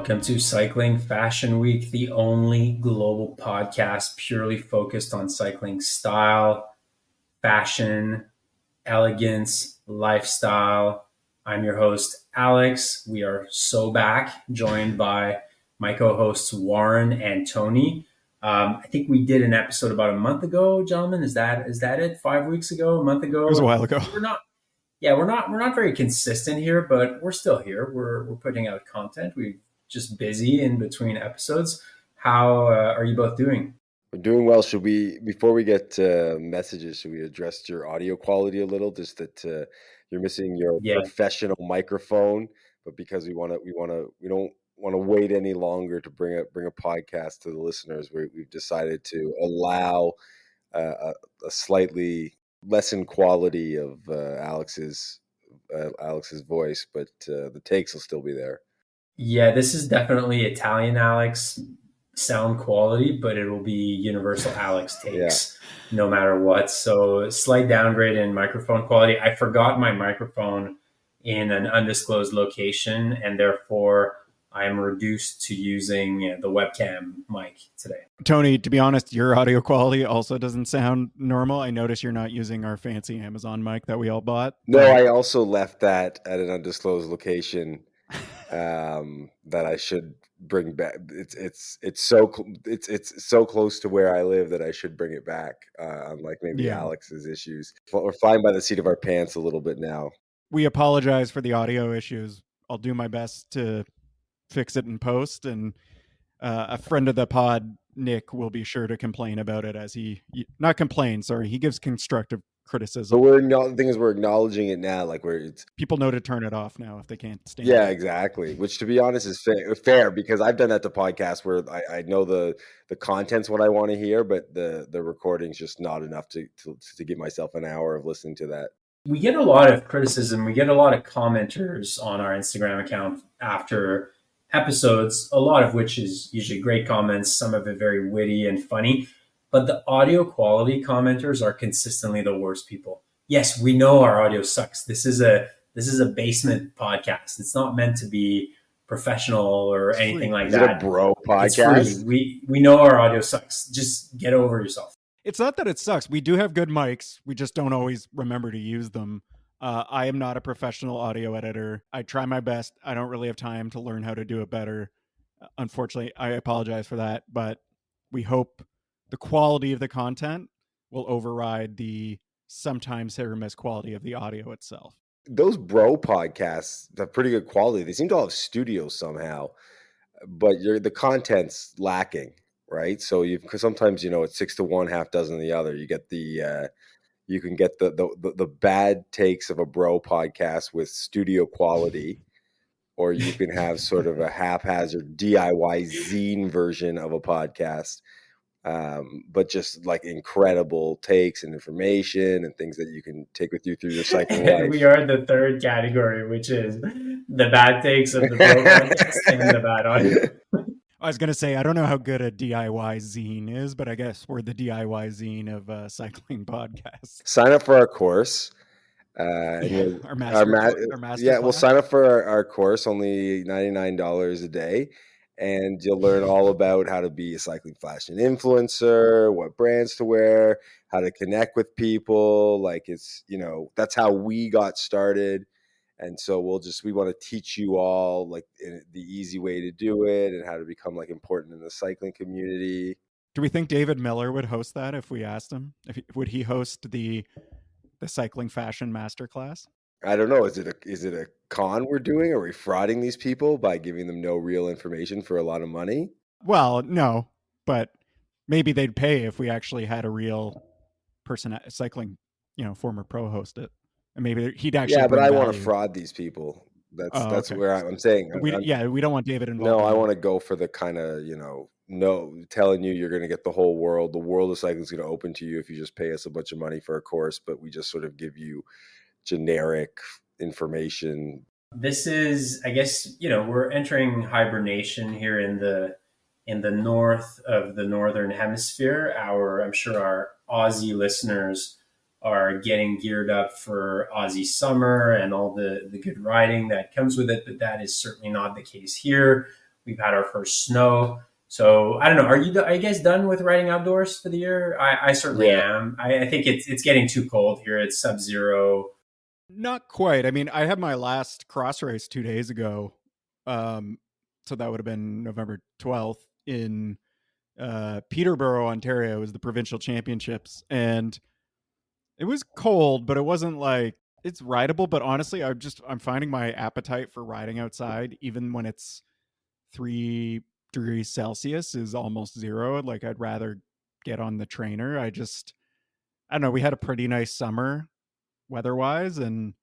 Welcome to Cycling Fashion Week, the only global podcast purely focused on cycling style, fashion, elegance, lifestyle. I'm your host, Alex. We are so back, joined by my co-hosts, Warren and Tony. I think we did an episode about a month ago, gentlemen. Is that it? 5 weeks ago, a month ago? It was a while ago. We're not very consistent here, but we're still here. We're putting out content. We're just busy in between episodes. How are you both doing? We're doing well. Should we, before we get messages, should we address your audio quality a little? Just that you're missing your professional microphone, but because we don't want to wait any longer to bring a podcast to the listeners, we've decided to allow a slightly lessened quality of Alex's voice, but the takes will still be there. Yeah, this is definitely Italian Alex sound quality, but it will be universal Alex takes no matter what. So slight downgrade in microphone quality. I forgot my microphone in an undisclosed location, and therefore I'm reduced to using the webcam mic today. Tony, to be honest, your audio quality also doesn't sound normal. I notice you're not using our fancy Amazon mic that we all bought. No, I also left that at an undisclosed location that I should bring back. It's so close to where I live that I should bring it back. Unlike maybe Alex's issues. We're flying by the seat of our pants a little bit now. We apologize for the audio issues. I'll do my best to fix it in post, and a friend of the pod, Nick, will be sure to complain about it he gives constructive criticism. But the thing is, we're acknowledging it now, people know to turn it off now if they can't stand it. Yeah, exactly. Which, to be honest, is fair because I've done that to podcasts where I know the content's what I want to hear, but the recording's just not enough to give myself an hour of listening to that. We get a lot of criticism. We get a lot of commenters on our Instagram account after episodes, a lot of which is usually great comments, some of it very witty and funny, but the audio quality commenters are consistently the worst people. Yes, we know our audio sucks. This is a basement podcast. It's not meant to be professional or anything like that. Is it a bro podcast? We know our audio sucks. Just get over yourself. It's not that it sucks. We do have good mics. We just don't always remember to use them. I am not a professional audio editor. I try my best. I don't really have time to learn how to do it better. Unfortunately, I apologize for that, but we hope the quality of the content will override the sometimes hit or miss quality of the audio itself. Those bro podcasts have pretty good quality. They seem to all have studios somehow, but the content's lacking, right? So because sometimes, it's 6 to 1, half dozen of the other. You get you can get the bad takes of a bro podcast with studio quality, or you can have sort of a haphazard DIY zine version of a podcast, but just like incredible takes and information and things that you can take with you through your cycling life. We are the third category, which is the bad takes of the bro podcast and the bad audio. I was going to say, I don't know how good a DIY zine is, but I guess we're the DIY zine of cycling podcasts. Sign up for our course. Our master we'll sign up for our course, only $99 a day. And you'll learn all about how to be a cycling fashion influencer, what brands to wear, how to connect with people. That's how we got started. And so we want to teach you all the easy way to do it and how to become important in the cycling community. Do we think David Miller would host that if we asked him? Would he host the Cycling Fashion Masterclass? I don't know. Is it a con we're doing? Are we frauding these people by giving them no real information for a lot of money? Well, no, but maybe they'd pay if we actually had a real person cycling, former pro host it. And maybe he'd actually. Yeah, but I want to fraud these people. That's okay. Where I'm saying. We don't want David involved. No, I want to go for the kind of telling you you're going to get the whole world. The world of cycling is going to open to you if you just pay us a bunch of money for a course. But we just sort of give you generic information. This is, I guess, we're entering hibernation here in the north of the northern hemisphere. I'm sure our Aussie listeners are getting geared up for Aussie summer and all the good riding that comes with it, but that is certainly not the case here. We've had our first snow. So I don't know. Are you guys done with riding outdoors for the year? I certainly Yeah. am. I think it's getting too cold here. It's sub-zero. Not quite. I mean, I had my last cross race 2 days ago. So that would have been November 12th in Peterborough, Ontario. It was the provincial championships. And it was cold, but it wasn't like it's rideable. But honestly, I'm finding my appetite for riding outside, even when it's 3 degrees Celsius, is almost zero. Like I'd rather get on the trainer. I don't know. We had a pretty nice summer weather-wise, and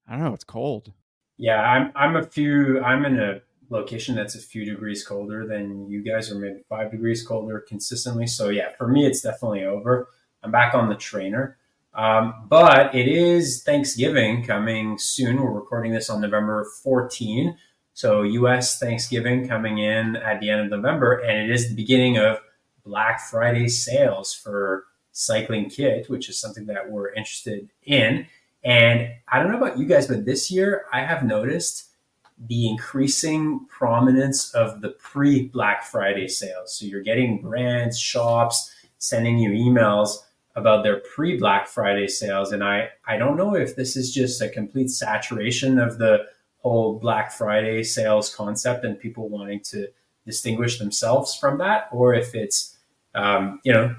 I don't know. It's cold. Yeah, I'm in a location that's a few degrees colder than you guys, or maybe 5 degrees colder consistently. So yeah, for me, it's definitely over. I'm back on the trainer. But it is Thanksgiving coming soon. We're recording this on November 14. So US Thanksgiving coming in at the end of November, and it is the beginning of Black Friday sales for cycling kit, which is something that we're interested in. And I don't know about you guys, but this year I have noticed the increasing prominence of the pre-Black Friday sales. So you're getting brands, shops sending you emails about their pre-Black Friday sales. And I don't know if this is just a complete saturation of the whole Black Friday sales concept and people wanting to distinguish themselves from that, or if it's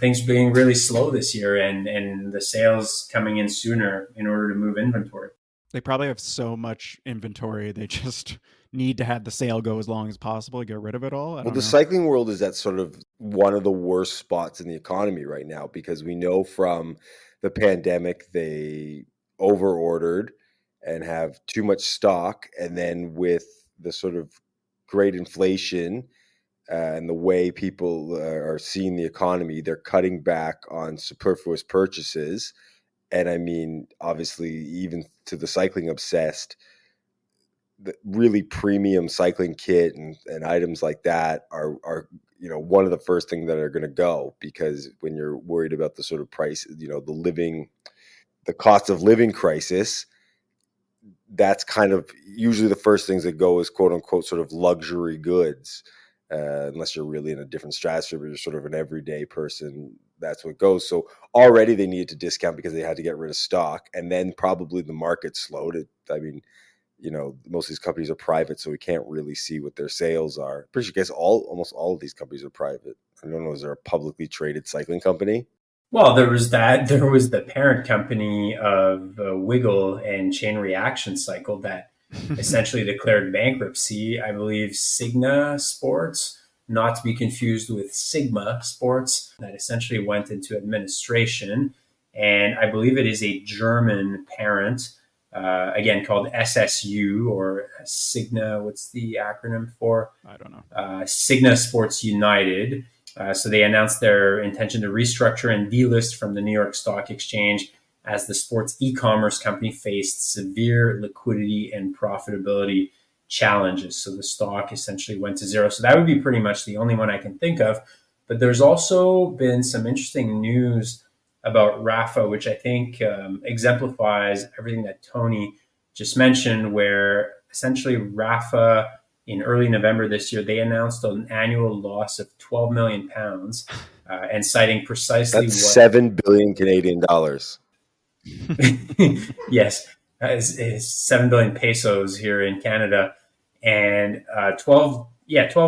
things being really slow this year and the sales coming in sooner in order to move inventory. They probably have so much inventory. They just need to have the sale go as long as possible to get rid of it all. Well, the cycling world is at sort of one of the worst spots in the economy right now, because we know from the pandemic they over-ordered and have too much stock. And then with the sort of great inflation and the way people are seeing the economy, they're cutting back on superfluous purchases. And I mean, obviously, even to the cycling obsessed, the really premium cycling kit and items like that are one of the first things that are going to go, because when you're worried about the sort of price, the cost of living crisis, that's kind of usually the first things that go is quote unquote sort of luxury goods, unless you're really in a different stratosphere, but you're sort of an everyday person. That's what goes. So already they needed to discount because they had to get rid of stock, and then probably the market slowed. I mean, most of these companies are private, so we can't really see what their sales are. Pretty sure, I guess almost all of these companies are private. I don't know, is there a publicly traded cycling company? Well, there was that. There was the parent company of Wiggle and Chain Reaction Cycle that essentially declared bankruptcy. I believe Signa Sports, not to be confused with Sigma Sports, that essentially went into administration. And I believe it is a German parent, again called SSU or Signa. What's the acronym for? I don't know. Signa Sports United. So they announced their intention to restructure and delist from the New York Stock Exchange as the sports e-commerce company faced severe liquidity and profitability challenges. So the stock essentially went to zero. So that would be pretty much the only one I can think of. But there's also been some interesting news about Rapha, which I think exemplifies everything that Tony just mentioned, where essentially Rapha, in early November this year, they announced an annual loss of 12 million pounds, and citing precisely That's 7 billion Canadian dollars. Yes, it's 7 billion pesos here in Canada, and 12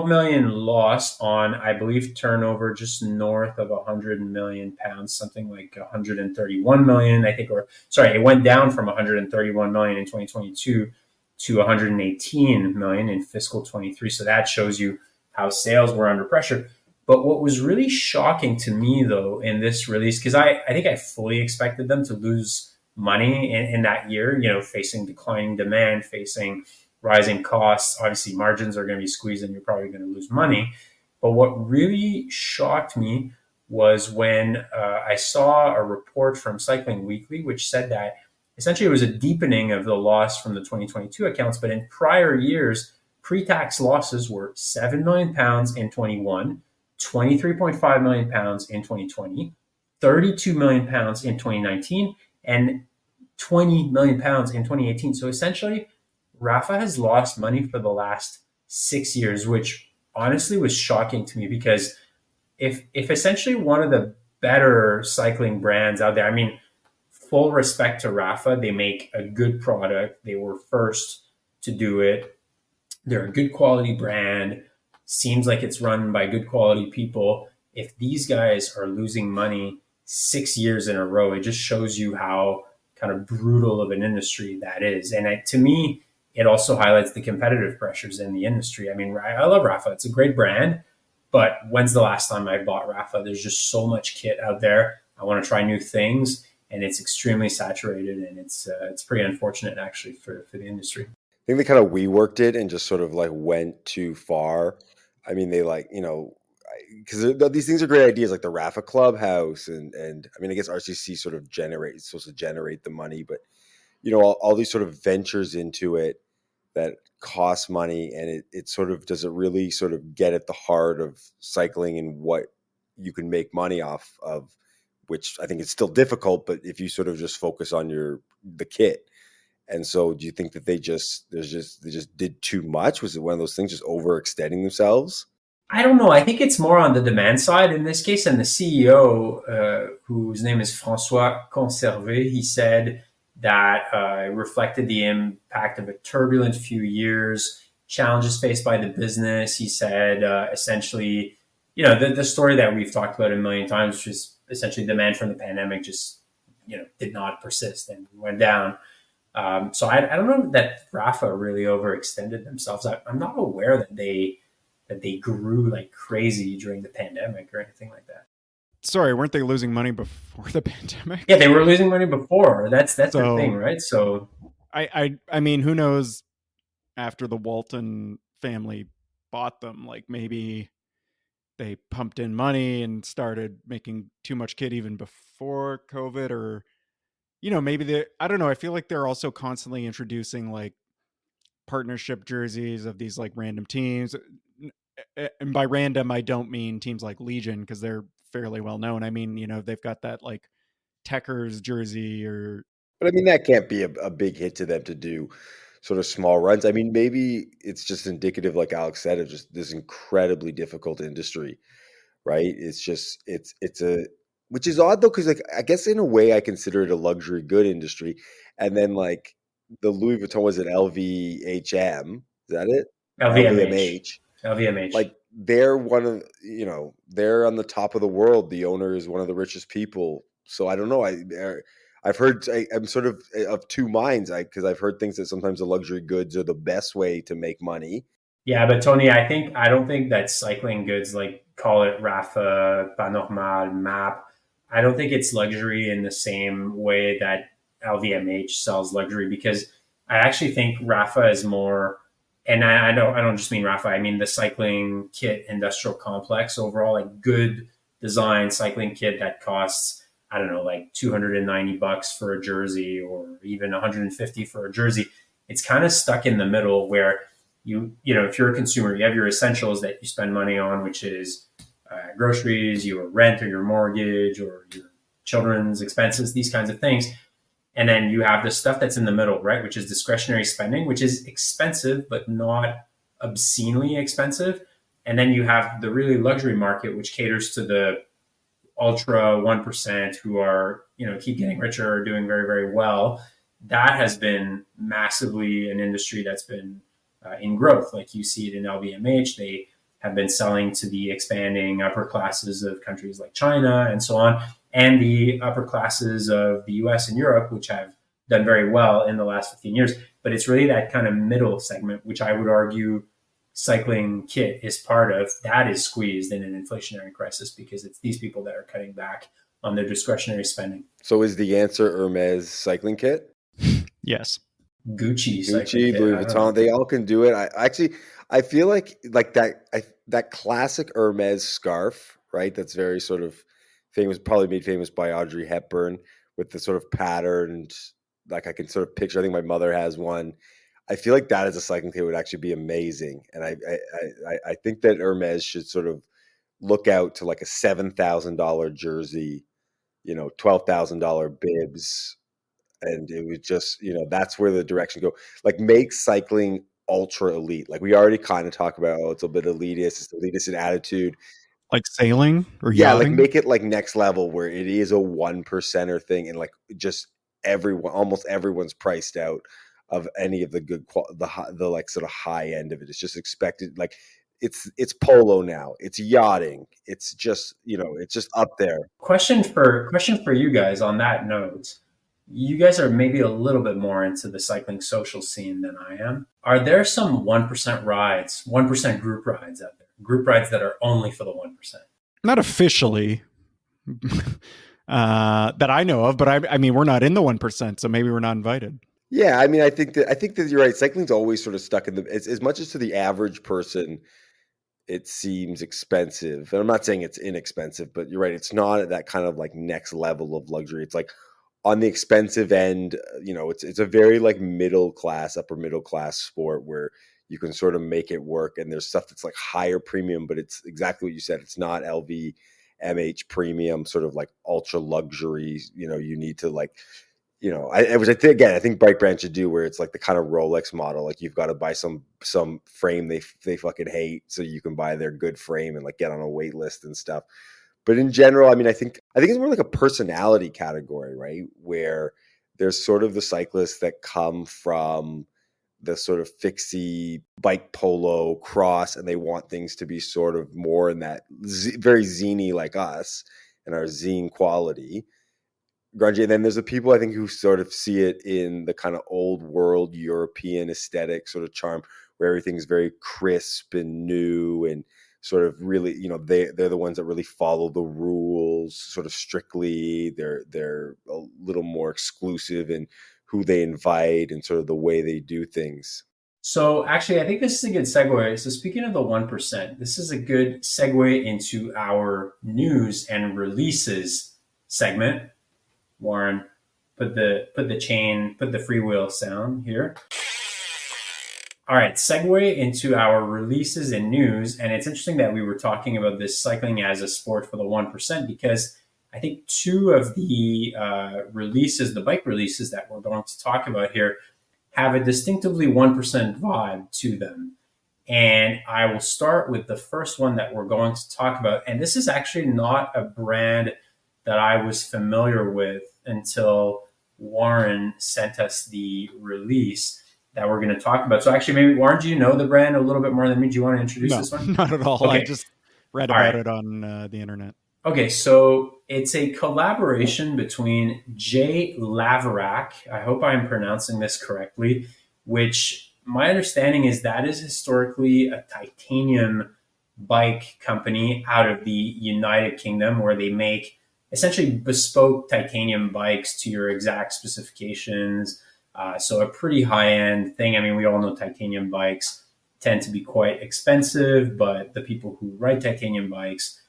million loss on, I believe, turnover just north of 100 million pounds, something like 131 million, I think, or sorry, it went down from 131 million in 2022 to 118 million in fiscal 23. So that shows you how sales were under pressure. But what was really shocking to me, though, in this release, because I think I fully expected them to lose money in that year, facing declining demand, facing rising costs. Obviously, margins are going to be squeezed and you're probably going to lose money. But what really shocked me was when I saw a report from Cycling Weekly, which said that essentially it was a deepening of the loss from the 2022 accounts. But in prior years, pre-tax losses were 7 million pounds in 21, 23.5 million pounds in 2020, 32 million pounds in 2019, and 20 million pounds in 2018. So essentially, Rapha has lost money for the last 6 years, which honestly was shocking to me because if essentially one of the better cycling brands out there, I mean, full respect to Rapha, they make a good product. They were first to do it. They're a good quality brand. Seems like it's run by good quality people. If these guys are losing money 6 years in a row, it just shows you how kind of brutal of an industry that is. And to me, it also highlights the competitive pressures in the industry. I mean, I love Rapha. It's a great brand, but when's the last time I bought Rapha? There's just so much kit out there. I want to try new things, and it's extremely saturated, and it's pretty unfortunate actually for the industry. I think they kind of reworked it and just sort of like went too far. I mean, they like, you know, because these things are great ideas, like the Rapha Clubhouse, and I mean, I guess RCC sort of supposed to generate the money, but you know, all these sort of ventures into it that cost money, and it sort of does it really sort of get at the heart of cycling and what you can make money off of, which I think is still difficult, but if you sort of just focus on the kit. And so do you think that they just did too much? Was it one of those things, just overextending themselves? I don't know. I think it's more on the demand side in this case. And the CEO, whose name is Francois Conservé, he said that it reflected the impact of a turbulent few years, challenges faced by the business. He said essentially, you know, the story that we've talked about a million times, which is essentially demand from the pandemic just, you know, did not persist and went down. So I don't know that Rapha really overextended themselves. I'm not aware that they grew like crazy during the pandemic or anything like that. Sorry, weren't they losing money before the pandemic? Yeah, they were losing money before. That's the thing, right? So I mean, who knows after the Walton family bought them, like maybe they pumped in money and started making too much kit even before COVID, or you know, maybe I don't know. I feel like they're also constantly introducing like partnership jerseys of these like random teams. And by random, I don't mean teams like Legion because they're fairly well known. I mean, you know, they've got that like Techers jersey or. But I mean, that can't be a big hit to them to do sort of small runs. I mean, maybe it's just indicative, like Alex said, of just this incredibly difficult industry, right? It's just it's a which is odd though, because like I guess in a way I consider it a luxury good industry, and then like the Louis Vuitton was at LVHM, is that it? LVMH. LVMH. Like they're one of they're on the top of the world. The owner is one of the richest people. So I don't know. I've heard I'm sort of two minds because I've heard things that sometimes the luxury goods are the best way to make money. Yeah, but Tony, I don't think that cycling goods, like call it Rapha, Pas Normal, MAP, I don't think it's luxury in the same way that LVMH sells luxury, because I actually think Rapha is more, and I don't just mean Rapha, I mean the cycling kit industrial complex overall, like good design cycling kit that costs, I don't know, like $290 for a jersey or even 150 for a jersey. It's kind of stuck in the middle where you know, if you're a consumer, you have your essentials that you spend money on, which is groceries, your rent or your mortgage or your children's expenses, these kinds of things. And then you have the stuff that's in the middle, right? Which is discretionary spending, which is expensive, but not obscenely expensive. And then you have the really luxury market, which caters to the ultra 1% who are, you know, keep getting richer or doing very, very well. That has been massively an industry that's been in growth. Like you see it in LVMH. They have been selling to the expanding upper classes of countries like China and so on, and the upper classes of the US and Europe, which have done very well in the last 15 years. But it's really that kind of middle segment, which I would argue cycling kit is part of, that is squeezed in an inflationary crisis because it's these people that are cutting back on their discretionary spending. So is the answer Hermes cycling kit? Yes. Gucci, Louis Vuitton, they all can do it. I feel like that classic Hermes scarf, right? That's very sort of famous, probably made famous by Audrey Hepburn, with the sort of patterned, like I can sort of picture. I think my mother has one. I feel like that as a cycling kit would actually be amazing, and I think that Hermes should sort of look out to like a $7,000 jersey, $12,000 bibs. And it was just, that's where the direction go. Like make cycling ultra elite. Like we already kind of talk about, it's a bit elitist, it's elitist in attitude. Like sailing or Yeah, like yachting? make it like next level where it is a 1%er thing, and like just almost everyone's priced out of any of the good the like sort of high end of it. It's just expected. Like it's polo now, it's yachting, it's just, it's just up there. Question for you guys on that note. You guys are maybe a little bit more into the cycling social scene than I am. Are there some 1% rides, 1% group rides out there? Group rides that are only for the 1%? Not officially. That I know of, but I mean, we're not in the 1%, so maybe we're not invited. Yeah, I mean, I think that you're right. Cycling's always sort of stuck in as much as to the average person, it seems expensive. And I'm not saying it's inexpensive, but you're right. It's not at that kind of like next level of luxury. It's like on the expensive end, it's a very like upper middle class sport where you can sort of make it work. And there's stuff that's like higher premium, but it's exactly what you said. It's not LVMH premium, sort of like ultra luxury. You need to like, I think bike brand should do where it's like the kind of Rolex model. Like you've got to buy some frame they fucking hate, so you can buy their good frame and like get on a wait list and stuff. But in general, I mean, I think it's more like a personality category, right? Where there's sort of the cyclists that come from the sort of fixie bike polo cross, and they want things to be sort of more in that very zine like us and our zine quality. Grungy. And then there's the people I think who sort of see it in the kind of old world European aesthetic sort of charm, where everything's very crisp and new and sort of really, they're the ones that really follow the rules sort of strictly. They're a little more exclusive in who they invite and sort of the way they do things. So actually, I think this is a good segue. So speaking of the 1%, this is a good segue into our news and releases segment. Warren, put the freewheel sound here. All right, segue into our releases and news. And it's interesting that we were talking about this cycling as a sport for the 1%, because I think two of the releases, the bike releases that we're going to talk about here, have a distinctively 1% vibe to them. And I will start with the first one that we're going to talk about. And this is actually not a brand that I was familiar with until Warren sent us the release that we're going to talk about. So actually, maybe, Warren, do you know the brand a little bit more than me? Do you want to introduce this one? Not at all. Okay. I just read about it on the internet. Okay, so it's a collaboration between LAVERACK, I hope I'm pronouncing this correctly, which my understanding is that is historically a titanium bike company out of the United Kingdom, where they make essentially bespoke titanium bikes to your exact specifications. So a pretty high-end thing. I mean, we all know titanium bikes tend to be quite expensive, but the people who ride titanium bikes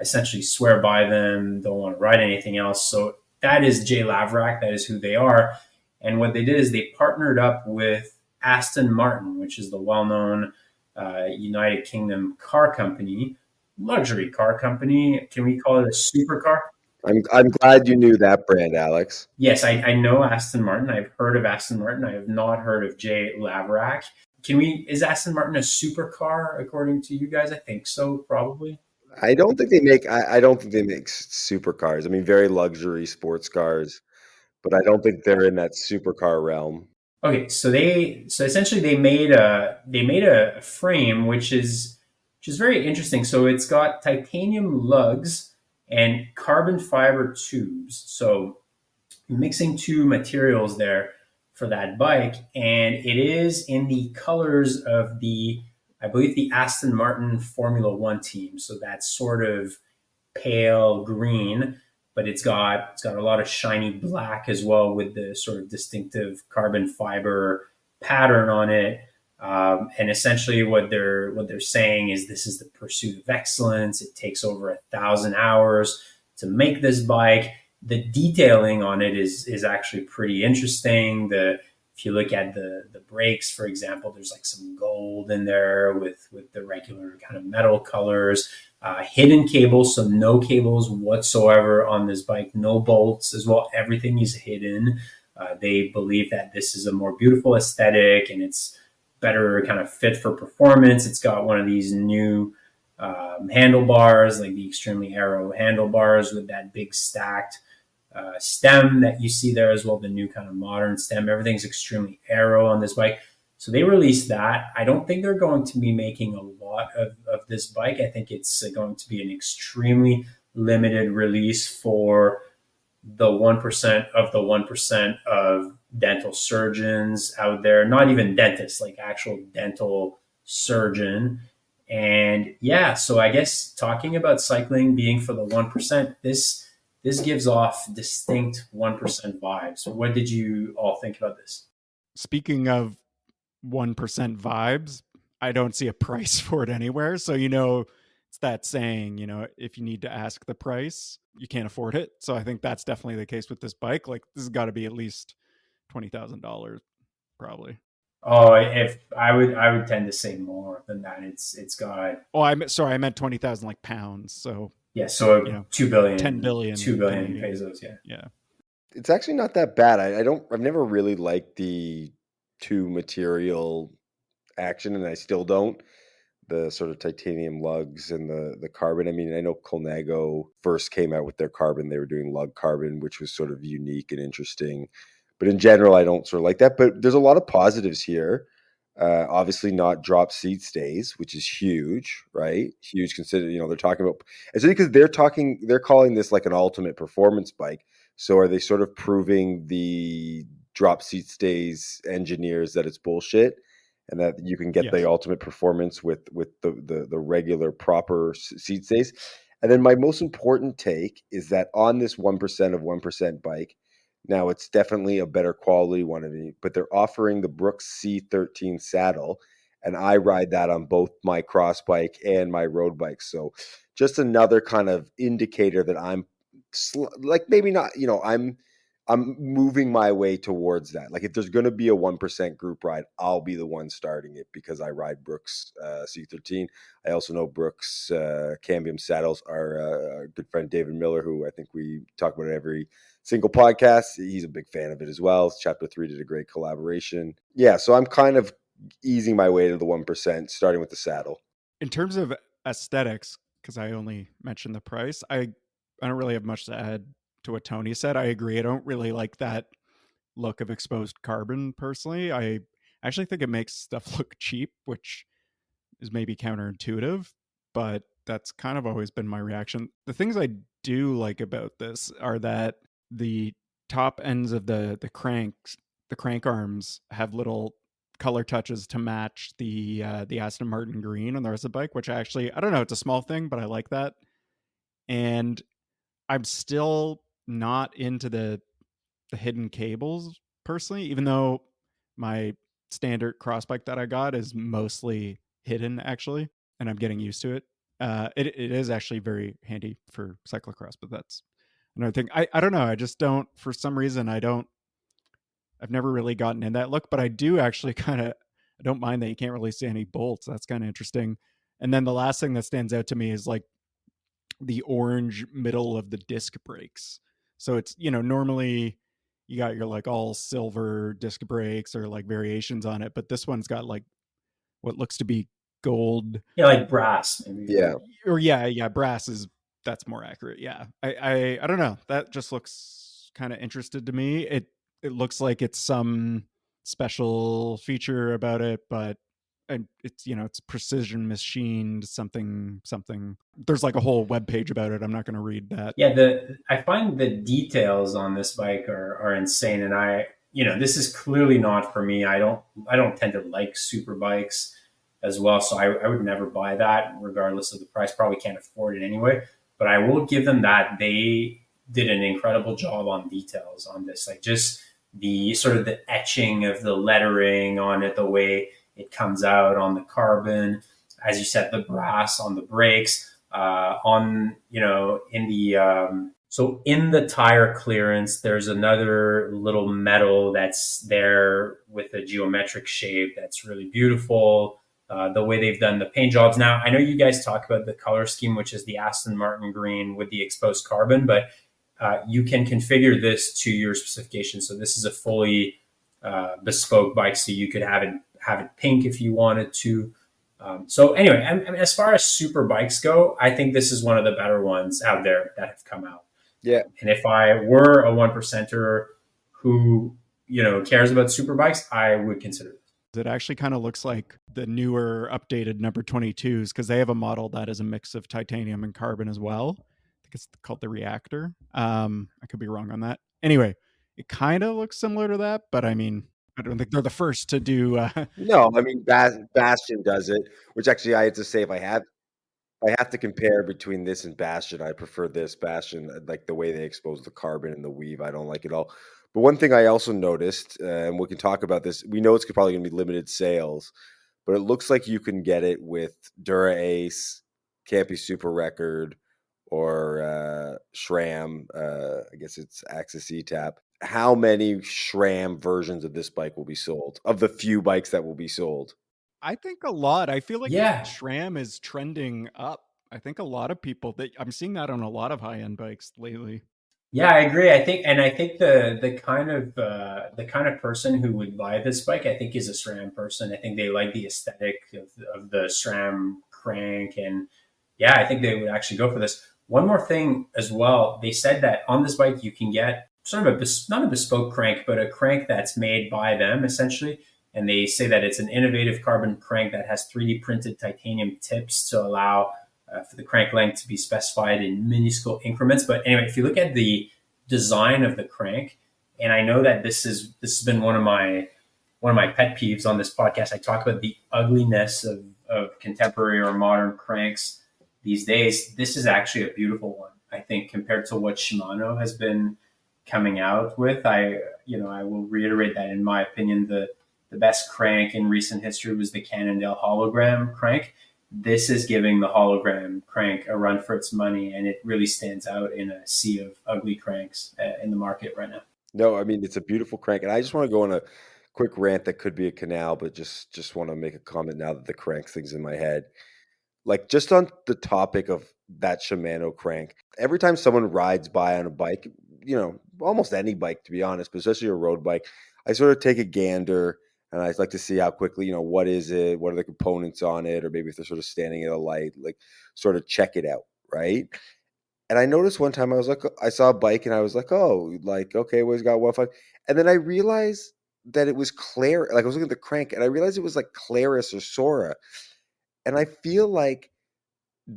essentially swear by them, don't want to ride anything else. So that is LAVERACK. That is who they are. And what they did is they partnered up with Aston Martin, which is the well-known United Kingdom car company, luxury car company. Can we call it a supercar? I'm glad you knew that brand, Alex. Yes, I know Aston Martin. I've heard of Aston Martin. I have not heard of LAVERACK. Is Aston Martin a supercar according to you guys? I think so, probably. I don't think they make supercars. I mean, very luxury sports cars, but I don't think they're in that supercar realm. Okay, so essentially they made a frame which is very interesting. So it's got titanium lugs and carbon fiber tubes. So mixing two materials there for that bike, and it is in the colors of I believe the Aston Martin Formula One team. So that's sort of pale green, but it's got a lot of shiny black as well, with the sort of distinctive carbon fiber pattern on it. And essentially what they're saying is this is the pursuit of excellence. It takes over 1,000 hours to make this bike. The detailing on it is actually pretty interesting. If you look at the brakes, for example, there's like some gold in there with the regular kind of metal colors. Hidden cables, so no cables whatsoever on this bike, no bolts as well. Everything is hidden. They believe that this is a more beautiful aesthetic, and it's better kind of fit for performance. It's got one of these new handlebars, like the extremely aero handlebars with that big stacked stem that you see there as well, the new kind of modern stem. Everything's extremely aero on this bike. So they released that. I don't think they're going to be making a lot of this bike. I think it's going to be an extremely limited release for the 1% of the 1% of dental surgeons out there, not even dentists, like actual dental surgeon. And yeah, so I guess talking about cycling being for the 1%, this gives off distinct 1% vibes. What did you all think about this? Speaking of 1% vibes, I don't see a price for it anywhere. So, it's that saying, if you need to ask the price, you can't afford it. So I think that's definitely the case with this bike. Like, this has got to be at least $20,000 probably. Oh, if I would tend to say more than that. It's got. Oh, I meant 20,000 like pounds. So yeah, so 2 billion, 10 billion, 2 billion pesos. Yeah. It's actually not that bad. I've never really liked the two material action, and I still don't. The sort of titanium lugs and the carbon. I mean, I know Colnago first came out with their carbon. They were doing lug carbon, which was sort of unique and interesting. But in general, I don't sort of like that. But there's a lot of positives here. Obviously, not drop seat stays, which is huge, right? Huge considered. They're talking about, especially because they're calling this like an ultimate performance bike. So are they sort of proving the drop seat stays engineers that it's bullshit? And that you can get the ultimate performance with the regular proper seat stays. And then my most important take is that on this 1% of 1% bike, now it's definitely a better quality one, but they're offering the Brooks C13 saddle, and I ride that on both my cross bike and my road bike. So just another kind of indicator that I'm like maybe not, I'm moving my way towards that. Like if there's going to be a 1% group ride, I'll be the one starting it because I ride Brooks C13. I also know Brooks Cambium saddles. Our good friend David Miller, who I think we talk about every single podcast, he's a big fan of it as well. Chapter 3 did a great collaboration. Yeah, so I'm kind of easing my way to the 1%, starting with the saddle. In terms of aesthetics, because I only mentioned the price, I don't really have much to add to what Tony said. I agree. I don't really like that look of exposed carbon personally. I actually think it makes stuff look cheap, which is maybe counterintuitive, but that's kind of always been my reaction. The things I do like about this are that the top ends of the crank arms have little color touches to match the Aston Martin green on the rest of the bike, which I don't know, it's a small thing, but I like that. And I'm still not into the hidden cables personally, even though my standard cross bike that I got is mostly hidden actually, and I'm getting used to it. It is actually very handy for cyclocross, but that's another thing. I don't know. I just don't, for some reason, I've never really gotten in that look, but I do actually I don't mind that you can't really see any bolts. That's kind of interesting. And then the last thing that stands out to me is like the orange middle of the disc brakes. So it's, normally you got your like all silver disc brakes or like variations on it, but this one's got like what looks to be gold. Yeah, like brass. Maybe. Yeah. Or brass that's more accurate. Yeah. I don't know. That just looks kind of interested to me. It looks like it's some special feature about it, but and it's it's precision machined something. There's like a whole web page about it. I'm not going to read that. Yeah, I find the details on this bike are insane, and this is clearly not for me. I don't tend to like super bikes as well, so I would never buy that regardless of the price. Probably can't afford it anyway, but I will give them that they did an incredible job on details on this, like just the sort of the etching of the lettering on it, the way it comes out on the carbon, as you said, the brass on the brakes, so in the tire clearance, there's another little metal that's there with a geometric shape that's really beautiful. The way they've done the paint jobs. Now, I know you guys talk about the color scheme, which is the Aston Martin green with the exposed carbon, but you can configure this to your specifications. So this is a fully bespoke bike, so you could have it have it pink if you wanted to. So anyway, I mean, as far as super bikes go, I think this is one of the better ones out there that have come out. Yeah. And if I were a 1%er who, cares about super bikes, I would consider this. It actually kind of looks like the newer updated number 22s because they have a model that is a mix of titanium and carbon as well. I think it's called the Reactor. I could be wrong on that. Anyway, it kind of looks similar to that, but I mean, I don't think they're the first to do. No, I mean Bastion does it, which actually I had to say if I have to compare between this and Bastion, I prefer this Bastion, like the way they expose the carbon and the weave. I don't like it all. But one thing I also noticed, and we can talk about this, we know it's probably going to be limited sales, but it looks like you can get it with Dura Ace, Campy Super Record, or SRAM. I guess it's Axis E-Tap. How many SRAM versions of this bike will be sold? Of the few bikes that will be sold? I think a lot. I feel like Yeah. SRAM is trending up. I think a lot of people I'm seeing that on a lot of high-end bikes lately. Yeah, I agree. I think the kind of person who would buy this bike, I think, is a SRAM person. I think they like the aesthetic of the SRAM crank, and yeah, I think they would actually go for this. One more thing as well, they said that on this bike you can get sort of not a bespoke crank, but a crank that's made by them essentially. And they say that it's an innovative carbon crank that has 3D printed titanium tips to allow for the crank length to be specified in minuscule increments. But anyway, if you look at the design of the crank, and I know that this has been one of my pet peeves on this podcast. I talk about the ugliness of contemporary or modern cranks these days. This is actually a beautiful one, I think, compared to what Shimano has been coming out with. I will reiterate that in my opinion, the best crank in recent history was the Cannondale hologram crank. This is giving the hologram crank a run for its money, and it really stands out in a sea of ugly cranks in the market right now. No, I mean, it's a beautiful crank. And I just want to go on a quick rant that could be a canal, but just want to make a comment now that the crank thing's in my head. Like, just on the topic of that Shimano crank, every time someone rides by on a bike, almost any bike, to be honest, but especially a road bike, I sort of take a gander and I like to see how quickly, what is it? What are the components on it? Or maybe if they're sort of standing at a light, like sort of check it out, right? And I noticed one time I saw a bike and I was like, oh, like, okay, well, it's got 1.5. And then I realized that it was Claris. Like I was looking at the crank and I realized it was like Claris or Sora. And I feel like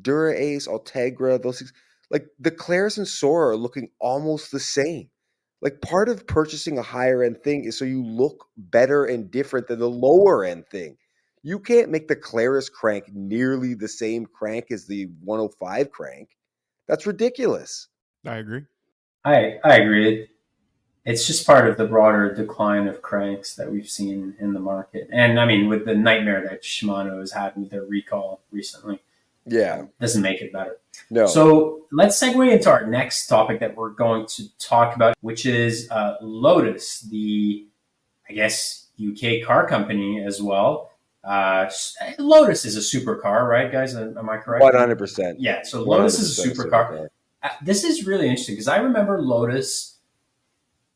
Dura Ace, Ultegra, those things, like the Claris and Sora are looking almost the same. Like part of purchasing a higher end thing is so you look better and different than the lower end thing. You can't make the Claris crank nearly the same crank as the 105 crank. That's ridiculous. I agree. I agree. It's just part of the broader decline of cranks that we've seen in the market. And I mean, with the nightmare that Shimano has had with their recall recently, doesn't make it better. No. So let's segue into our next topic that we're going to talk about, which is Lotus, the, I guess, UK car company as well. Lotus is a supercar, right, guys? Am I correct? 100%. Yeah, so Lotus is a supercar. This is really interesting because I remember Lotus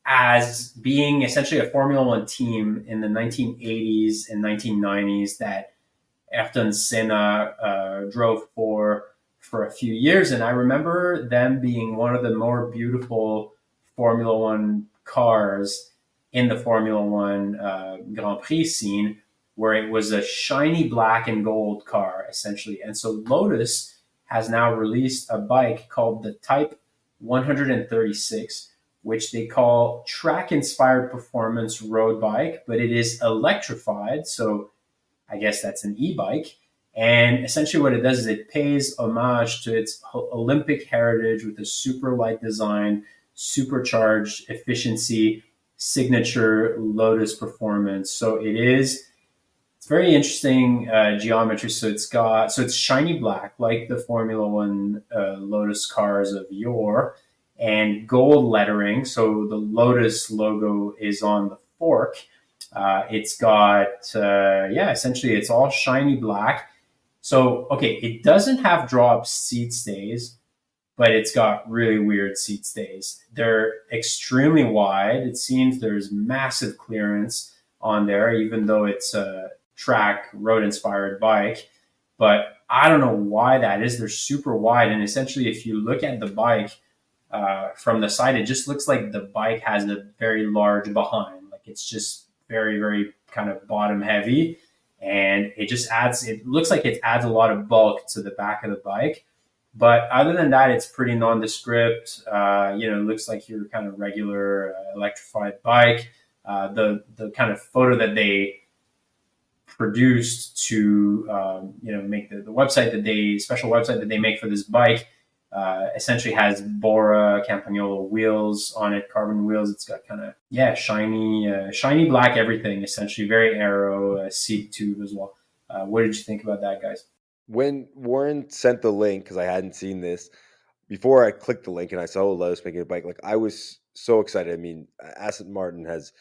as being essentially a Formula One team in the 1980s and 1990s that Ayrton Senna drove for a few years. And I remember them being one of the more beautiful Formula One cars in the Formula One Grand Prix scene, where it was a shiny black and gold car, essentially. And so Lotus has now released a bike called the Type 136, which they call track-inspired performance road bike, but it is electrified. So I guess that's an e-bike. And essentially what it does is it pays homage to its Olympic heritage with a super light design, supercharged efficiency, signature Lotus performance. So it's very interesting geometry. So it's shiny black, like the Formula One Lotus cars of yore, and gold lettering. So the Lotus logo is on the fork. It's got, essentially it's all shiny black. So, okay, it doesn't have drop seat stays, but it's got really weird seat stays. They're extremely wide. It seems there's massive clearance on there, even though it's track road inspired bike. But I don't know why that is. They're super wide. And essentially, if you look at the bike from the side, it just looks like the bike has a very large behind. Like it's just very, very kind of bottom heavy. And it looks like it adds a lot of bulk to the back of the bike. But other than that, it's pretty nondescript. It looks like your kind of regular electrified bike. The kind of photo that they produced to make the website special website that they make for this bike essentially has Bora Campagnolo wheels on it, carbon wheels. It's got kind of shiny black everything, essentially very aero seat tube as well. What did you think about that, guys? When Warren sent the link, because I hadn't seen this before, I clicked the link and I saw Lotus making a bike. Like I was so excited. I mean, Aston Martin has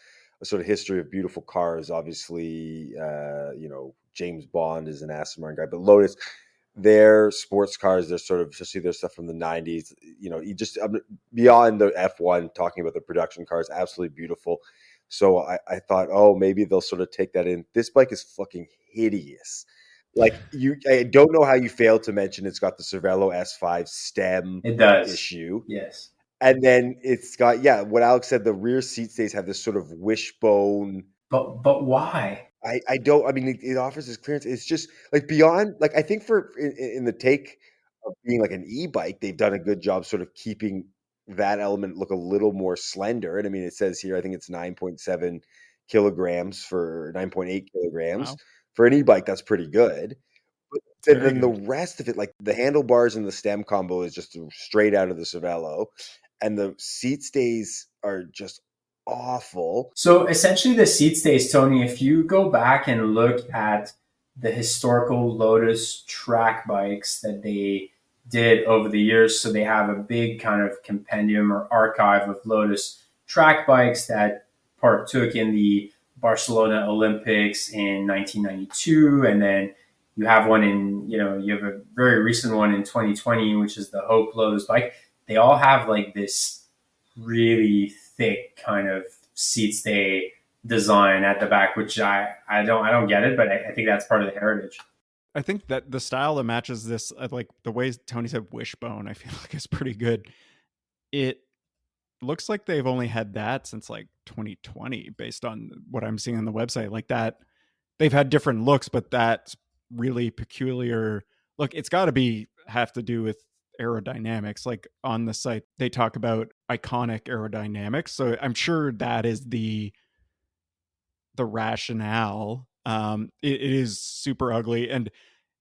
a sort of history of beautiful cars. Obviously, James Bond is an Aston Martin guy, but Lotus, their sports cars, they're sort of, especially their stuff from the 90s, you just beyond the F1, talking about the production cars, absolutely beautiful. So I thought, oh, maybe they'll sort of take that in. This bike is fucking hideous. Like I don't know how you failed to mention it's got the Cervelo S5 stem It does. issue. Yes. And then it's got, what Alex said, the rear seat stays have this sort of wishbone. But why? I don't, I mean, it offers this clearance. It's just like beyond, like, I think in the take of being like an e-bike, they've done a good job sort of keeping that element look a little more slender. And I mean, it says here, I think it's 9.7 kilograms for 9.8 kilograms. Wow. For an e-bike, that's pretty good. And then the rest of it, like the handlebars and the stem combo is just straight out of the Cervelo. And the seat stays are just awful. So essentially the seat stays, Tony, if you go back and look at the historical Lotus track bikes that they did over the years, so they have a big kind of compendium or archive of Lotus track bikes that partook in the Barcelona Olympics in 1992, and then you have one you have a very recent one in 2020, which is the Hope Lotus bike. They all have like this really thick kind of seat stay design at the back, which I don't get it, but I think that's part of the heritage. I think that the style that matches this, like the way Tony said wishbone, I feel like is pretty good. It looks like they've only had that since like 2020, based on what I'm seeing on the website. Like that, they've had different looks, but that's really peculiar look. It's got to have to do with aerodynamics. Like on the site, they talk about iconic aerodynamics, so I'm sure that is the rationale. It is super ugly, and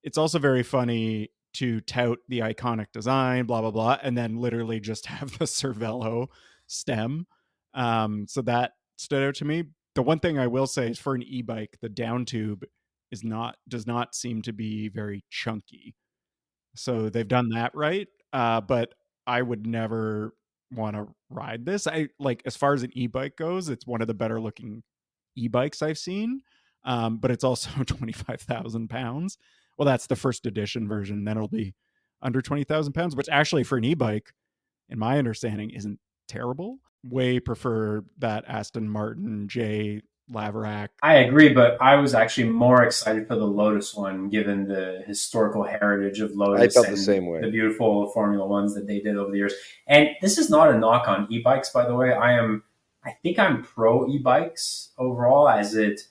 it's also very funny to tout the iconic design, blah blah blah, and then literally just have the Cervelo stem. So that stood out to me. The one thing I will say is for an e-bike, the down tube does not seem to be very chunky. So they've done that right. But I would never want to ride this. I like, as far as an e-bike goes, it's one of the better looking e-bikes I've seen. But it's also 25,000 pounds. Well, that's the first edition version. Then it'll be under 20,000 pounds, which actually for an e-bike, in my understanding, isn't terrible. Way prefer that Aston Martin J LAVERACK. I agree, but I was actually more excited for the Lotus one, given the historical heritage of Lotus. I felt and the same way. The beautiful Formula Ones that they did over the years. And this is not a knock on e-bikes, by the way. I think I'm pro e-bikes overall, as it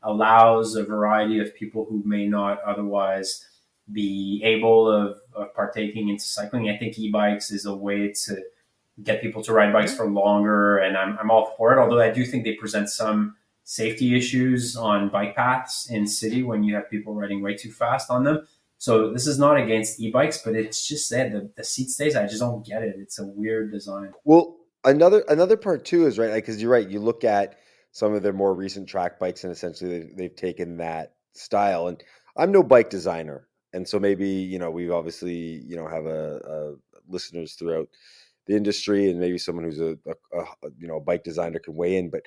allows a variety of people who may not otherwise be able of partaking into cycling. I think e-bikes is a way to get people to ride bikes for longer, and I'm all for it. Although I do think they present some safety issues on bike paths in city when you have people riding way too fast on them. So this is not against e-bikes, but it's just that the seat stays, I just don't get it. It's a weird design. Well, another part too is right, because you're right. You look at some of their more recent track bikes, and essentially they've taken that style. And I'm no bike designer, and so maybe we've obviously have a listeners throughout the industry, and maybe someone who's a bike designer can weigh in. But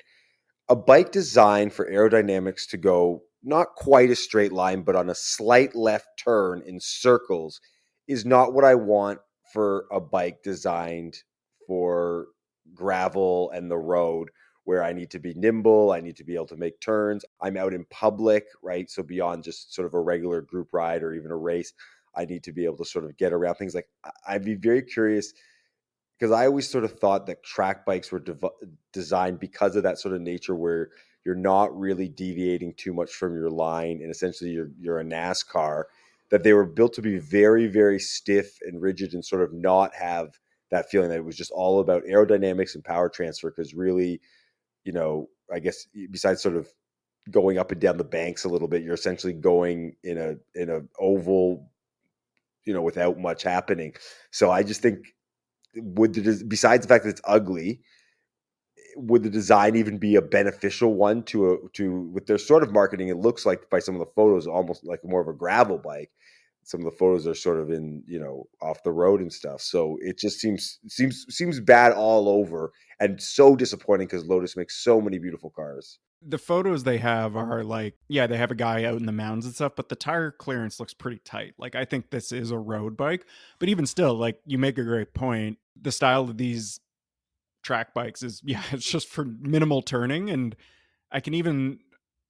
a bike design for aerodynamics to go not quite a straight line, but on a slight left turn in circles is not what I want for a bike designed for gravel and the road, where I need to be nimble. I need to be able to make turns. I'm out in public, right? So beyond just sort of a regular group ride or even a race, I need to be able to sort of get around things. Like, I'd be very curious, because I always sort of thought that track bikes were designed because of that sort of nature where you're not really deviating too much from your line, and essentially you're a NASCAR, that they were built to be very, very stiff and rigid and sort of not have that feeling that it was just all about aerodynamics and power transfer. Because really, I guess besides sort of going up and down the banks a little bit, you're essentially going in a oval, without much happening. So I just think, besides the fact that it's ugly, would the design even be a beneficial one to with their sort of marketing? It looks like by some of the photos almost like more of a gravel bike. Some of the photos are sort of in, off the road and stuff. So it just seems bad all over, and so disappointing because Lotus makes so many beautiful cars. The photos they have are like, yeah, they have a guy out in the mountains and stuff, but the tire clearance looks pretty tight. Like, I think this is a road bike, but even still, like, you make a great point. The style of these track bikes is, yeah, it's just for minimal turning. And I can even,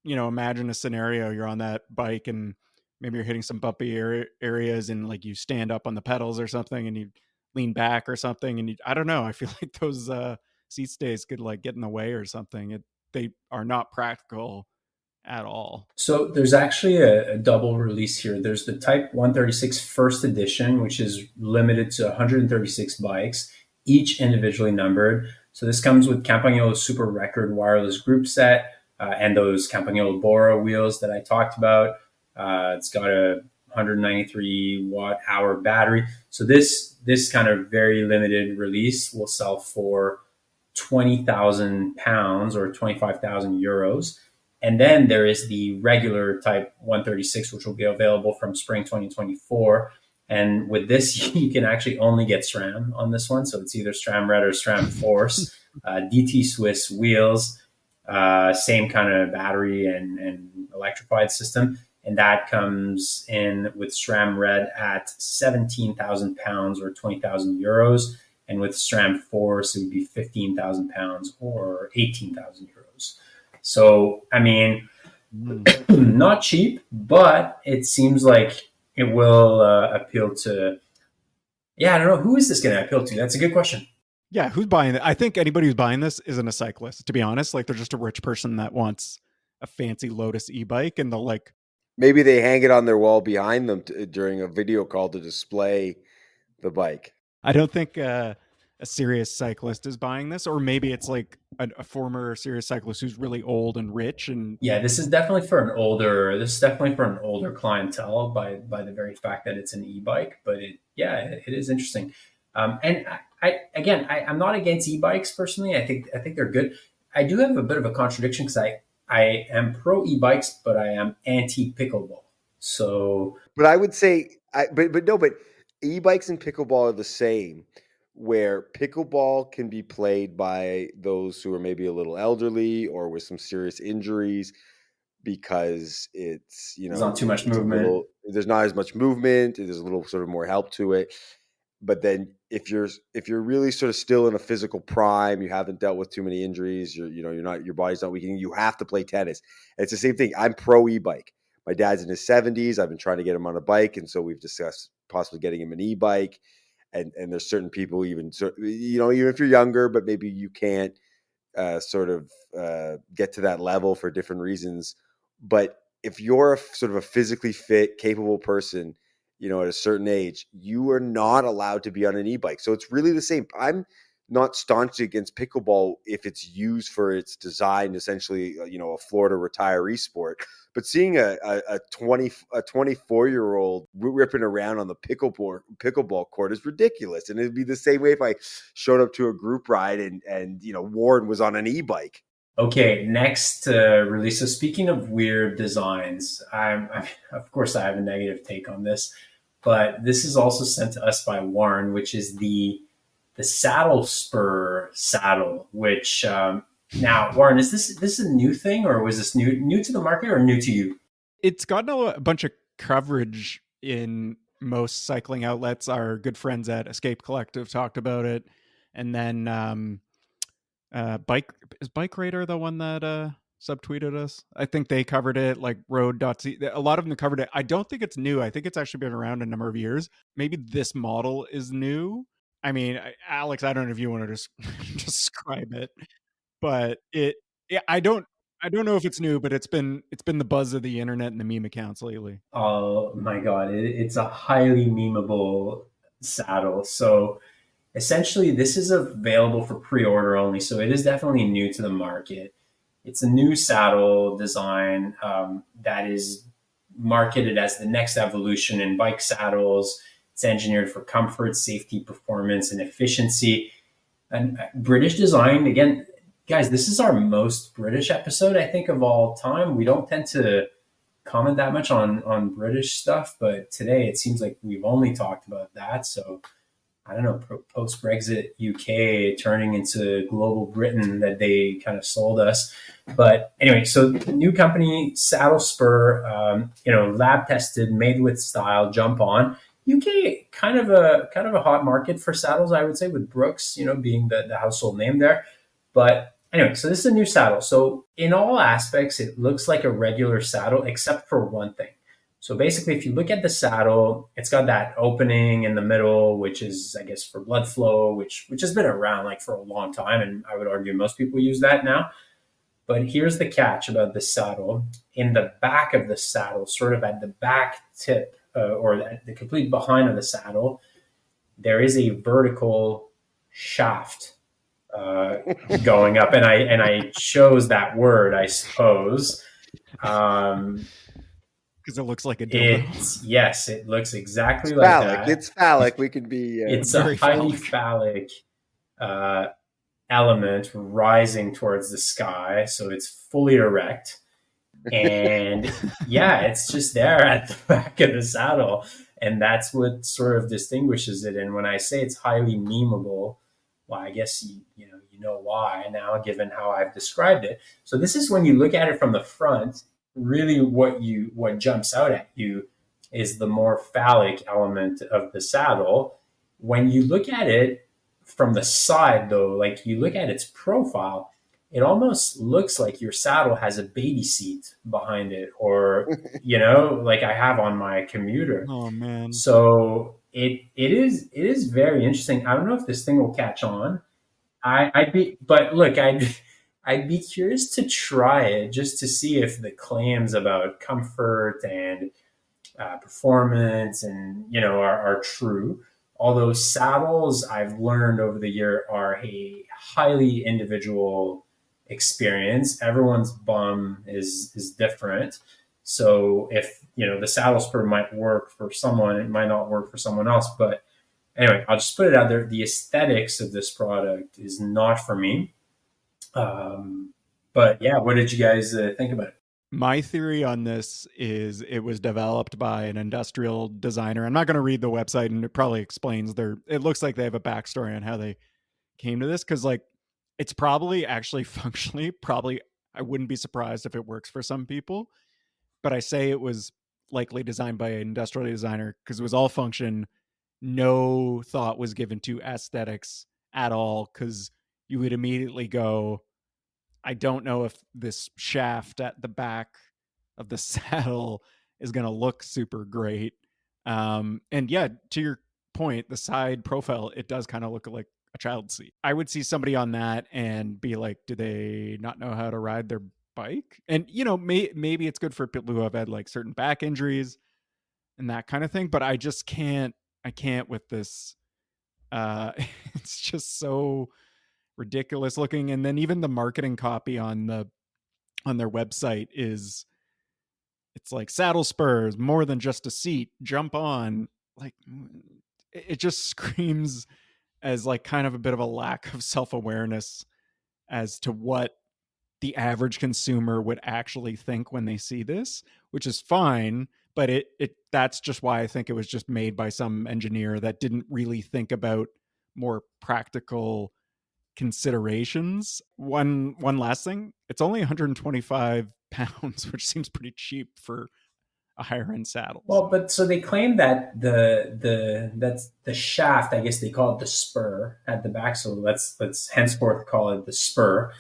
imagine a scenario you're on that bike and maybe you're hitting some bumpy areas and like you stand up on the pedals or something and you lean back or something. And I don't know, I feel like those seat stays could like get in the way or something. They are not practical at all. So there's actually a double release here. There's the Type 136 First Edition, which is limited to 136 bikes, each individually numbered. So this comes with Campagnolo Super Record wireless group set and those Campagnolo Bora wheels that I talked about. It's got a 193 watt hour battery. So this kind of very limited release will sell for 20,000 pounds or 25,000 euros. And then there is the regular Type 136, which will be available from spring 2024. And with this, you can actually only get SRAM on this one. So it's either SRAM Red or SRAM Force, DT Swiss wheels, same kind of battery and electrified system. And that comes in with SRAM Red at 17,000 pounds or 20,000 euros. And with SRAM Force, it would be 15,000 pounds or 18,000 euros. So, I mean, not cheap, but it seems like it will appeal to, I don't know. Who is this going to appeal to? That's a good question. Yeah, who's buying it? I think anybody who's buying this isn't a cyclist, to be honest. Like, they're just a rich person that wants a fancy Lotus e-bike, and they'll like... Maybe they hang it on their wall behind them during a video call to display the bike. I don't think a serious cyclist is buying this, or maybe it's like a former serious cyclist who's really old and rich. And yeah, this is definitely for an older clientele by the very fact that it's an e-bike. But it is interesting. And I'm not against e-bikes personally. I think they're good. I do have a bit of a contradiction because I am pro e-bikes, but I am anti pickleball. So, but I would say, but e-bikes and pickleball are the same, where pickleball can be played by those who are maybe a little elderly or with some serious injuries because it's, there's not too much movement. There's not as much movement. There's a little sort of more help to it. But then if you're really sort of still in a physical prime, you haven't dealt with too many injuries, your body's not weakening, you have to play tennis. And it's the same thing. I'm pro e-bike. My dad's in his 70s. I've been trying to get him on a bike, and so we've discussed possibly getting him an e-bike. And there's certain people, even if you're younger, but maybe you can't get to that level for different reasons. But if you're a sort of a physically fit, capable person, at a certain age, you are not allowed to be on an e-bike. So it's really the same. I'm not staunchly against pickleball if it's used for its design, essentially, a Florida retiree sport. But seeing a 24-year-old ripping around on the pickleball court is ridiculous. And it'd be the same way if I showed up to a group ride and Warren was on an e-bike. Okay, next release. So speaking of weird designs, of course I have a negative take on this, but this is also sent to us by Warren, which is the Saddlespur saddle. Which now, Warren, is this a new thing, or was this new to the market, or new to you? It's gotten a bunch of coverage in most cycling outlets. Our good friends at Escape Collective talked about it, and then Bike Radar the one that subtweeted us? I think they covered it, like road.c. A lot of them covered it. I don't think it's new. I think it's actually been around a number of years. Maybe this model is new. I mean, Alex, I don't know if you want to just describe it, but I don't know if it's new, but it's been the buzz of the internet and the meme accounts lately. Oh my God, it's a highly memeable saddle. So essentially, this is available for pre-order only. So it is definitely new to the market. It's a new saddle design that is marketed as the next evolution in bike saddles. It's engineered for comfort, safety, performance, and efficiency. And British design, again, guys, this is our most British episode, I think, of all time. We don't tend to comment that much on British stuff, but today it seems like we've only talked about that. So I don't know, post Brexit UK turning into global Britain that they kind of sold us. But anyway, so new company, Saddlespur, lab tested, made with style, jump on. UK kind of a hot market for saddles, I would say, with Brooks, being the household name there. But anyway, so this is a new saddle. So in all aspects, it looks like a regular saddle, except for one thing. So basically, if you look at the saddle, it's got that opening in the middle, which is, I guess, for blood flow, which has been around like for a long time, and I would argue most people use that now. But here's the catch about the saddle. In the back of the saddle, sort of at the back tip, or the complete behind of the saddle, there is a vertical shaft going up, and I chose that word, I suppose. Because it looks like a dildo. Yes, it looks exactly It's like phallic. that. It's phallic. We can be. It's a highly phallic element rising towards the sky, so it's fully erect. And yeah, it's just there at the back of the saddle, and that's what sort of distinguishes it. And when I say it's highly memeable, well, I guess you know why now, given how I've described it. So this is when you look at it from the front. Really, what jumps out at you is the more phallic element of the saddle. When you look at it from the side, though, like you look at its profile, it almost looks like your saddle has a baby seat behind it, or like I have on my commuter. Oh man! So it is very interesting. I don't know if this thing will catch on. I'd be curious to try it just to see if the claims about comfort and performance and are true. Although saddles, I've learned over the year, are a highly individual experience. Everyone's bum is different. So if the saddle spur might work for someone, it might not work for someone else. But anyway, I'll just put it out there. The aesthetics of this product is not for me. But yeah, what did you guys think about it? My theory on this is it was developed by an industrial designer. I'm not going to read the website, and it probably explains it looks like they have a backstory on how they came to this, because like it's probably actually functionally, probably I wouldn't be surprised if it works for some people. But I say it was likely designed by an industrial designer because it was all function. No thought was given to aesthetics at all, because you would immediately go, I don't know if this shaft at the back of the saddle is going to look super great. And yeah, to your point, the side profile, it does kind of look like a child seat. I would see somebody on that and be like, do they not know how to ride their bike? And, maybe it's good for people who have had like certain back injuries and that kind of thing. But I just can't with this. It's just so ridiculous looking. And then even the marketing copy on their website it's like saddle spurs, more than just a seat, jump on. Like it just screams as like kind of a bit of a lack of self-awareness as to what the average consumer would actually think when they see this, which is fine. But that's just why I think it was just made by some engineer that didn't really think about more practical considerations. One last thing, it's only 125 pounds, which seems pretty cheap for a higher end saddle. Well, but so they claim that that's the shaft. I guess they call it the spur at the back. So let's henceforth call it the spur.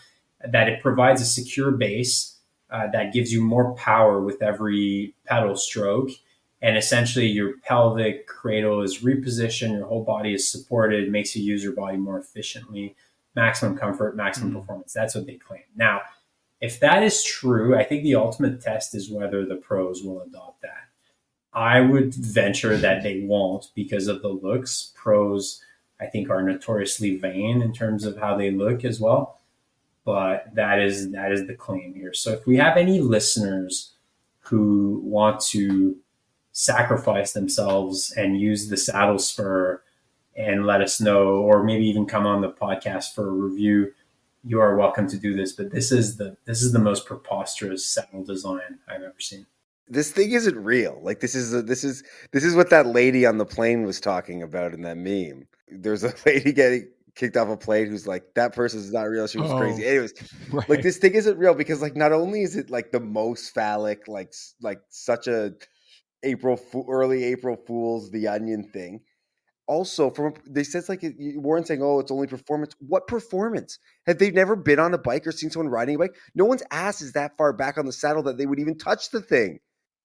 That it provides a secure base that gives you more power with every pedal stroke, and essentially your pelvic cradle is repositioned, your whole body is supported, makes you use your body more efficiently, maximum comfort, maximum performance. That's what they claim. Now, if that is true, I think the ultimate test is whether the pros will adopt that. I would venture that they won't because of the looks. Pros, I think, are notoriously vain in terms of how they look as well. But that is the claim here. So if we have any listeners who want to sacrifice themselves and use the saddle spur and let us know, or maybe even come on the podcast for a review, you are welcome to do this. But this is the most preposterous saddle design I've ever seen. This thing isn't real. Like this is what that lady on the plane was talking about in that meme. There's a lady getting kicked off a plane who's like, that person's not real. She was crazy. Anyways, right. Like this thing isn't real because like not only is it like the most phallic, like such a early April Fool's the Onion thing. Also, they said like you weren't saying, oh, it's only performance. What performance? Have they never been on a bike or seen someone riding a bike? No one's ass is that far back on the saddle that they would even touch the thing.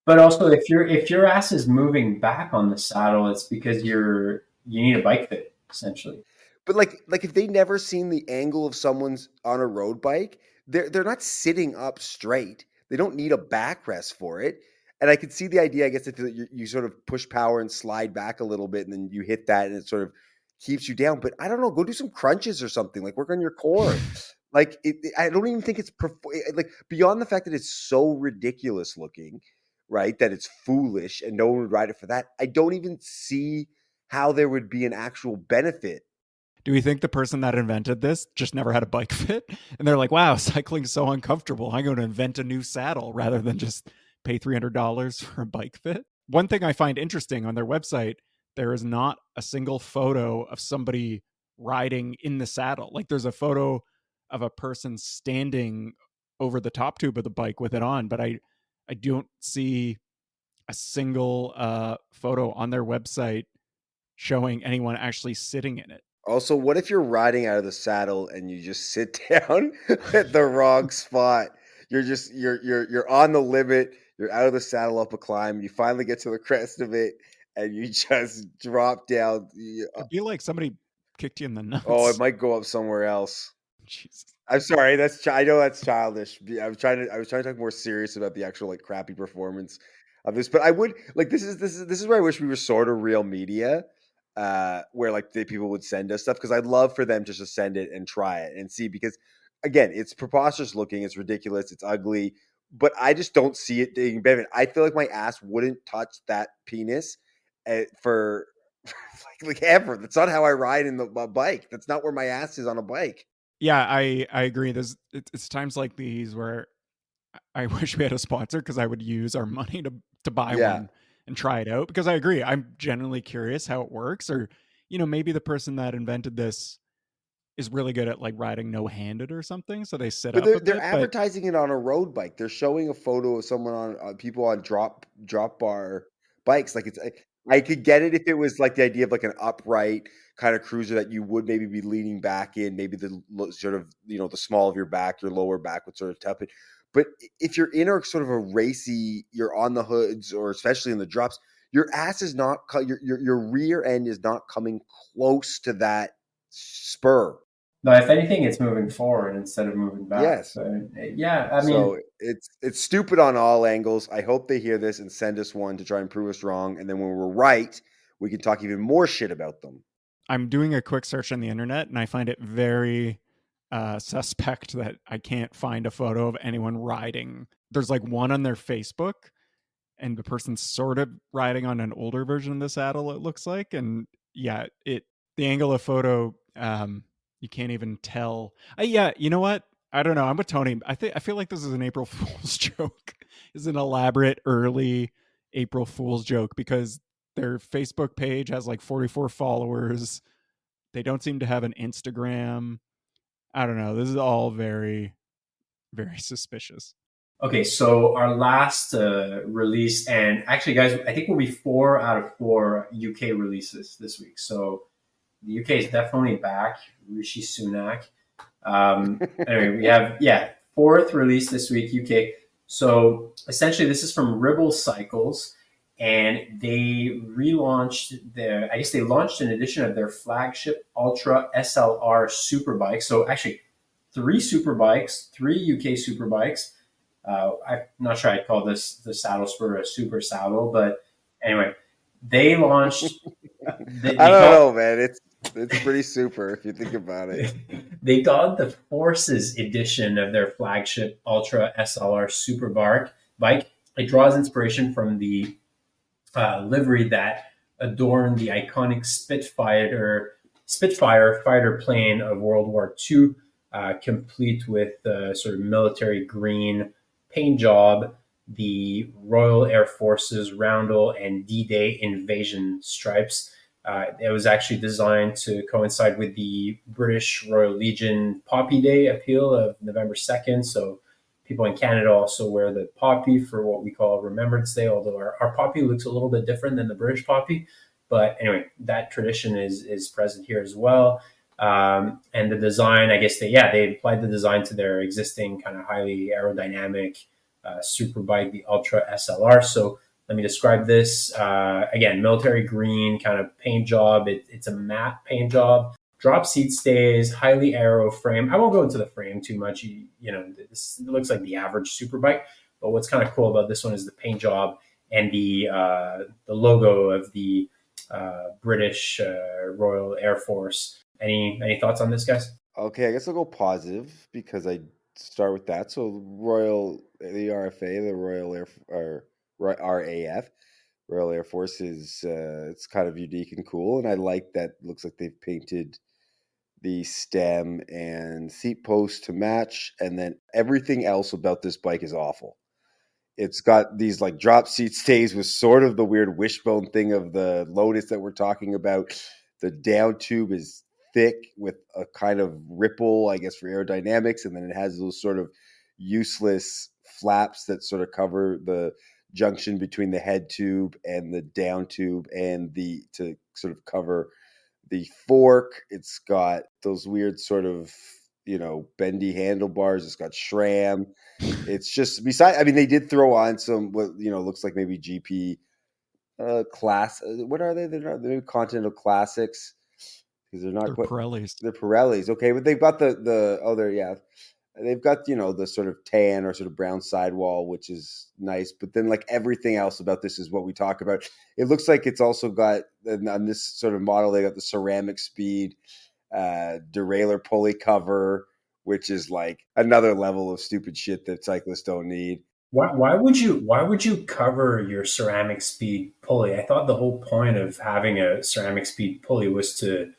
But also, if your ass is moving back on the saddle, it's because you need a bike fit essentially. But like if they never seen the angle of someone's on a road bike, they're not sitting up straight. They don't need a backrest for it. And I could see the idea, I guess, if you sort of push power and slide back a little bit, and then you hit that, and it sort of keeps you down. But I don't know, go do some crunches or something. Like work on your core. Like I don't even think it's like beyond the fact that it's so ridiculous looking, right? That it's foolish and no one would ride it for that. I don't even see how there would be an actual benefit. Do we think the person that invented this just never had a bike fit? And they're like, wow, cycling's so uncomfortable. I'm going to invent a new saddle rather than just pay $300 for a bike fit. One thing I find interesting on their website, there is not a single photo of somebody riding in the saddle. Like there's a photo of a person standing over the top tube of the bike with it on, but I don't see a single photo on their website showing anyone actually sitting in it. Also, what if you're riding out of the saddle and you just sit down at the wrong spot? You're on the limit. You're out of the saddle up a climb. You finally get to the crest of it, and you just drop down. It'd be like somebody kicked you in the nuts. Oh, it might go up somewhere else. Jesus. I'm sorry. I know that's childish. I was trying to talk more serious about the actual like crappy performance of this. But I would like this is where I wish we were sort of real media. Where like people would send us stuff, because I'd love for them just to send it and try it and see, because again, it's preposterous looking, it's ridiculous, it's ugly, but I just don't see it being benefit. I feel like my ass wouldn't touch that penis for like ever. That's not how I ride in the bike. That's not where my ass is on a bike. Yeah, I agree. It's times like these where I wish we had a sponsor, because I would use our money to buy one and try it out, because I agree. I'm genuinely curious how it works, or maybe the person that invented this is really good at like riding no-handed or something, so they sit up. But they're advertising it on a road bike. They're showing a photo of someone on people on drop bar bikes. Like I could get it if it was like the idea of like an upright kind of cruiser that you would maybe be leaning back in, maybe the sort of the small of your back, your lower back would sort of tap it. But if you're in a sort of a racy, you're on the hoods, or especially in the drops, your ass is not your rear end is not coming close to that spur. No, if anything, it's moving forward instead of moving back. Yes. So, yeah, I mean, so it's stupid on all angles. I hope they hear this and send us one to try and prove us wrong. And then when we're right, we can talk even more shit about them. I'm doing a quick search on the internet, and I find it very suspect that I can't find a photo of anyone riding. There's like one on their Facebook, and the person's sort of riding on an older version of the saddle, it looks like. And yeah, the angle of photo, you can't even tell. Yeah, you know what? I don't know. I'm with Tony. I feel like this is an April Fool's joke. It's an elaborate early April Fool's joke, because their Facebook page has like 44 followers. They don't seem to have an Instagram. I don't know. This is all very, very suspicious. Okay, so our last release, and actually, guys, I think we'll be 4 out of 4 UK releases this week. So the UK is definitely back. Rishi Sunak. Anyway, we have fourth release this week, UK. So essentially, this is from Ribble Cycles, and they relaunched their. I guess they launched an edition of their flagship Ultra SLR Superbike. So actually, 3 superbikes, 3 UK superbikes. I'm not sure I'd call this the Saddlespur a super saddle, but anyway, they launched. I They don't call know, man. It's pretty super if you think about it. they called the Forces edition of their flagship Ultra SLR Superbike. Bike. It draws inspiration from the livery that adorned the iconic Spitfire fighter plane of World War II, complete with the sort of military green paint job, the Royal Air Force's roundel and D-Day invasion stripes. It was actually designed to coincide with the British Royal Legion Poppy Day appeal of November 2nd. So people in Canada also wear the poppy for what we call Remembrance Day, although our poppy looks a little bit different than the British poppy. But anyway, that tradition is present here as well. And the design, I guess they applied the design to their existing kind of highly aerodynamic superbike, the Ultra SLR. So let me describe this. Again, military green kind of paint job. It's a matte paint job. Drop seat stays, highly aero frame. I won't go into the frame too much. This looks like the average superbike. But what's kind of cool about this one is the paint job and the logo of the British Royal Air Force. Any thoughts on this, guys? Okay, I guess I'll go positive because I start with that. So the RFA, the Royal Air or RAF, Royal Air Force is it's kind of unique and cool, and I like that. Looks like they've painted the stem and seat post to match, and then everything else about this bike is awful. It's got these like drop seat stays with sort of the weird wishbone thing of the Lotus that we're talking about. The down tube is thick with a kind of ripple, I guess, for aerodynamics, and then it has those sort of useless flaps that sort of cover the junction between the head tube and the down tube and the to sort of cover the fork. It's got those weird sort of bendy handlebars. It's got SRAM. It's just beside. I mean, they did throw on some what looks like maybe GP class. What are they? They're not. They're Continental Classics because they're not They're quite. Pirellis. They're Pirellis. Okay, but they've got the other They've got the sort of tan or sort of brown sidewall, which is nice. But then like everything else about this is what we talk about. It looks like it's also got on this sort of model they got the ceramic speed derailleur pulley cover, which is like another level of stupid shit that cyclists don't need. Why would you cover your ceramic speed pulley? I thought the whole point of having a ceramic speed pulley was to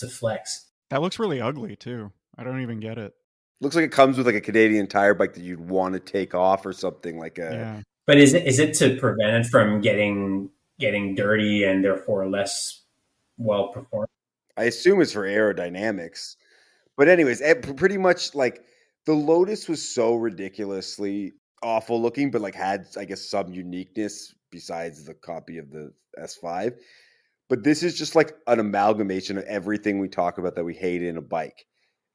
flex. That looks really ugly too. I don't even get it. Looks like it comes with like a Canadian tire bike that you'd want to take off or something like a. Yeah. But is it to prevent it from getting dirty and therefore less well performed? I assume it's for aerodynamics. But anyways, pretty much like the Lotus was so ridiculously awful looking, but like had I guess some uniqueness besides the copy of the S5. But this is just like an amalgamation of everything we talk about that we hate in a bike,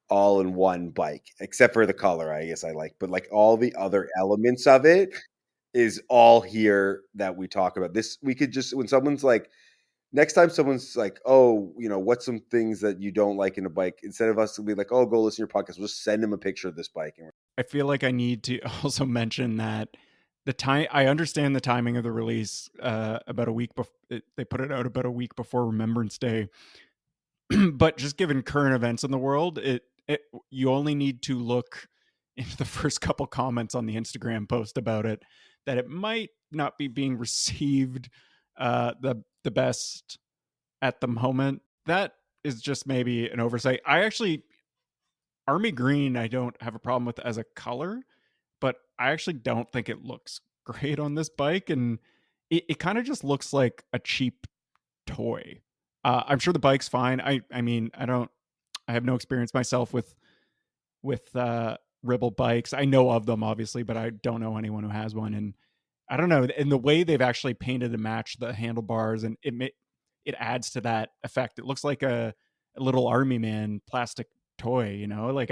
all in one bike, except for the color, I guess I like. But like all the other elements of it is all here that we talk about. This we could just when someone's like next time someone's like, oh, what's some things that you don't like in a bike? Instead of us to be like, oh, go listen to your podcast, we'll just send them a picture of this bike. I feel like I need to also mention that I understand the timing of the release. About a week before they put it out, about a week before Remembrance Day. But just given current events in the world, you only need to look into the first couple comments on the Instagram post about it that it might not be being received the best at the moment. That is just maybe an oversight. Army green I don't have a problem with as a color, but I actually don't think it looks great on this bike, and it kind of just looks like a cheap toy. I'm sure the bike's fine. I mean, I have no experience myself with Ribble bikes. I know of them, obviously, but I don't know anyone who has one. And I don't know. And the way they've actually painted to match the handlebars, and it adds to that effect. It looks like a little army man plastic toy, you know, like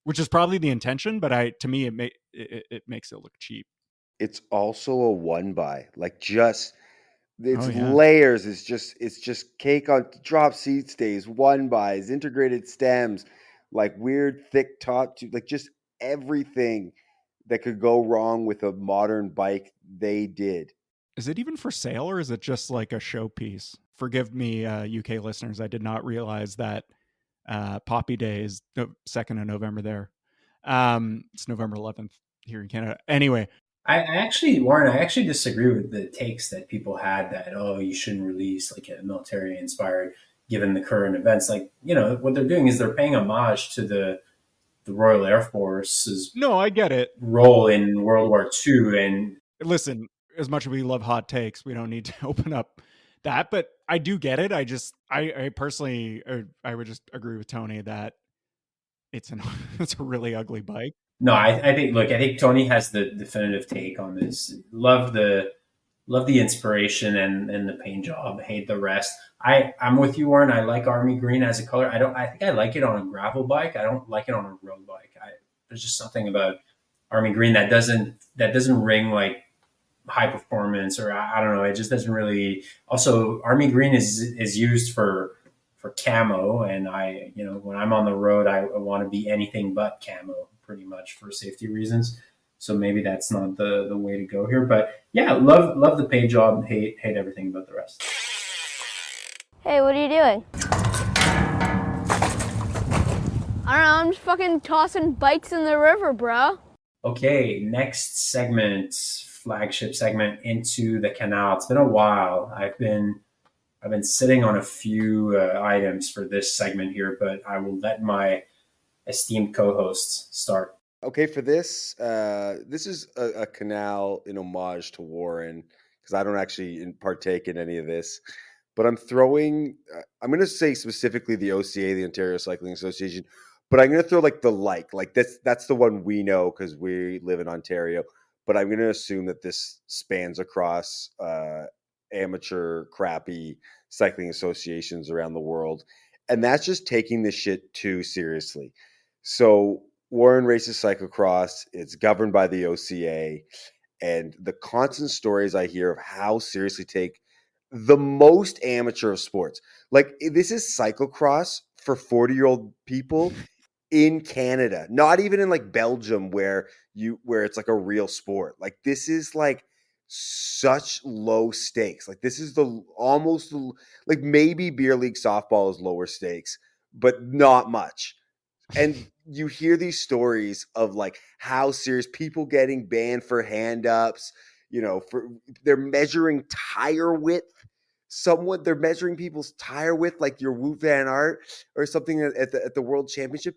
which is probably the intention, but to me, it makes it look cheap. It's also a one by, like just it's Oh yeah. layers. It's just cake on drop seat stays, one bys, integrated stems, like weird thick top, like just everything that could go wrong with a modern bike. They did. Is it even for sale, or is it just like a showpiece? Forgive me, UK listeners. I did not realize that Poppy Day is 2nd of November there. It's November 11th here in Canada. Anyway, I actually, Warren, I actually disagree with the takes that people had that, oh, you shouldn't release like a military inspired given the current events. Like, what they're doing is they're paying homage to the Royal Air Force's no, I get it. role in World War II. And Listen, as much as we love hot takes, we don't need to open up that, but I do get it. I personally, I would just agree with Tony that it's it's a really ugly bike. no, I think Tony has the definitive take on this. Love the inspiration and the paint job. Hate the rest. I'm with you, Warren. I like army green as a color. I think I like it on a gravel bike. I don't like it on a road bike. There's just something about army green that doesn't ring like high performance, or I don't know. It just doesn't really. Also, army green is used for camo, and when I'm on the road, I want to be anything but camo, pretty much for safety reasons. So maybe that's not the way to go here. But yeah, love the paint job, hate everything about the rest. Hey, what are you doing? I don't know, I'm just fucking tossing bikes in the river, bro. Okay, next segment, flagship segment, into the canal. It's been a while. I've been sitting on a few items for this segment here, but I will let my esteemed co-hosts start. Okay, for this, this is a canal in homage to Warren, because I don't actually partake in any of this. But I'm going to say specifically the OCA, the Ontario Cycling Association, but I'm going to throw like that's the one we know because we live in Ontario. But I'm going to assume that this spans across amateur, crappy cycling associations around the world. And that's just taking this shit too seriously. So Warren races cyclocross. It's governed by the OCA. And the constant stories I hear of how seriously take the most amateur of sports. Like, this is cyclocross for 40-year-old people in Canada, not even in like Belgium where it's like a real sport. Like, this is like such low stakes. Like, this is almost like maybe beer league softball is lower stakes, but not much. And you hear these stories of like how serious people getting banned for hand ups, they're measuring tire width. They're measuring people's tire width, like your Wout van Aert or something at the World Championship.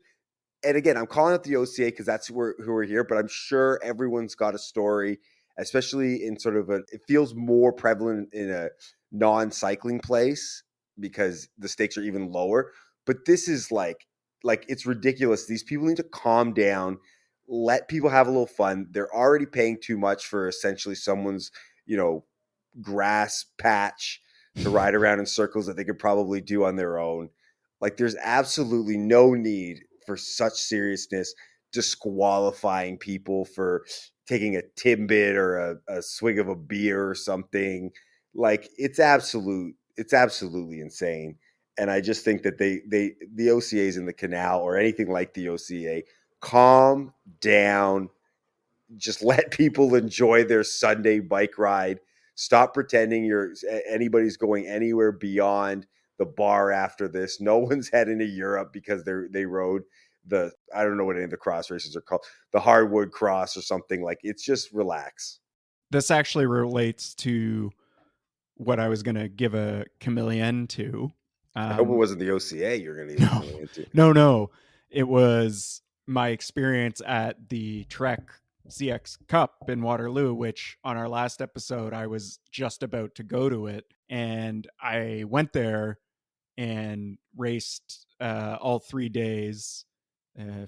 And again, I'm calling out the OCA because that's who are here, but I'm sure everyone's got a story, especially in sort of it feels more prevalent in a non-cycling place because the stakes are even lower. But this is like it's ridiculous. These people need to calm down, let people have a little fun. They're already paying too much for essentially someone's, grass patch to ride around in circles that they could probably do on their own. Like, there's absolutely no need for such seriousness, disqualifying people for taking a Timbit or a swig of a beer or something. Like, it's absolutely insane. And I just think that the OCAs in the canal or anything like the OCA, calm down, just let people enjoy their Sunday bike ride. Stop pretending anybody's going anywhere beyond the bar after this. No one's heading to Europe because they rode I don't know what any of the cross races are called, the hardwood cross or something. Like, it's just relax. This actually relates to what I was going to give a chameleon to. I hope it wasn't the OCA you're going to give a chameleon to. No. It was my experience at the Trek CX Cup in Waterloo, which on our last episode, I was just about to go to it. And I went there and raced all 3 days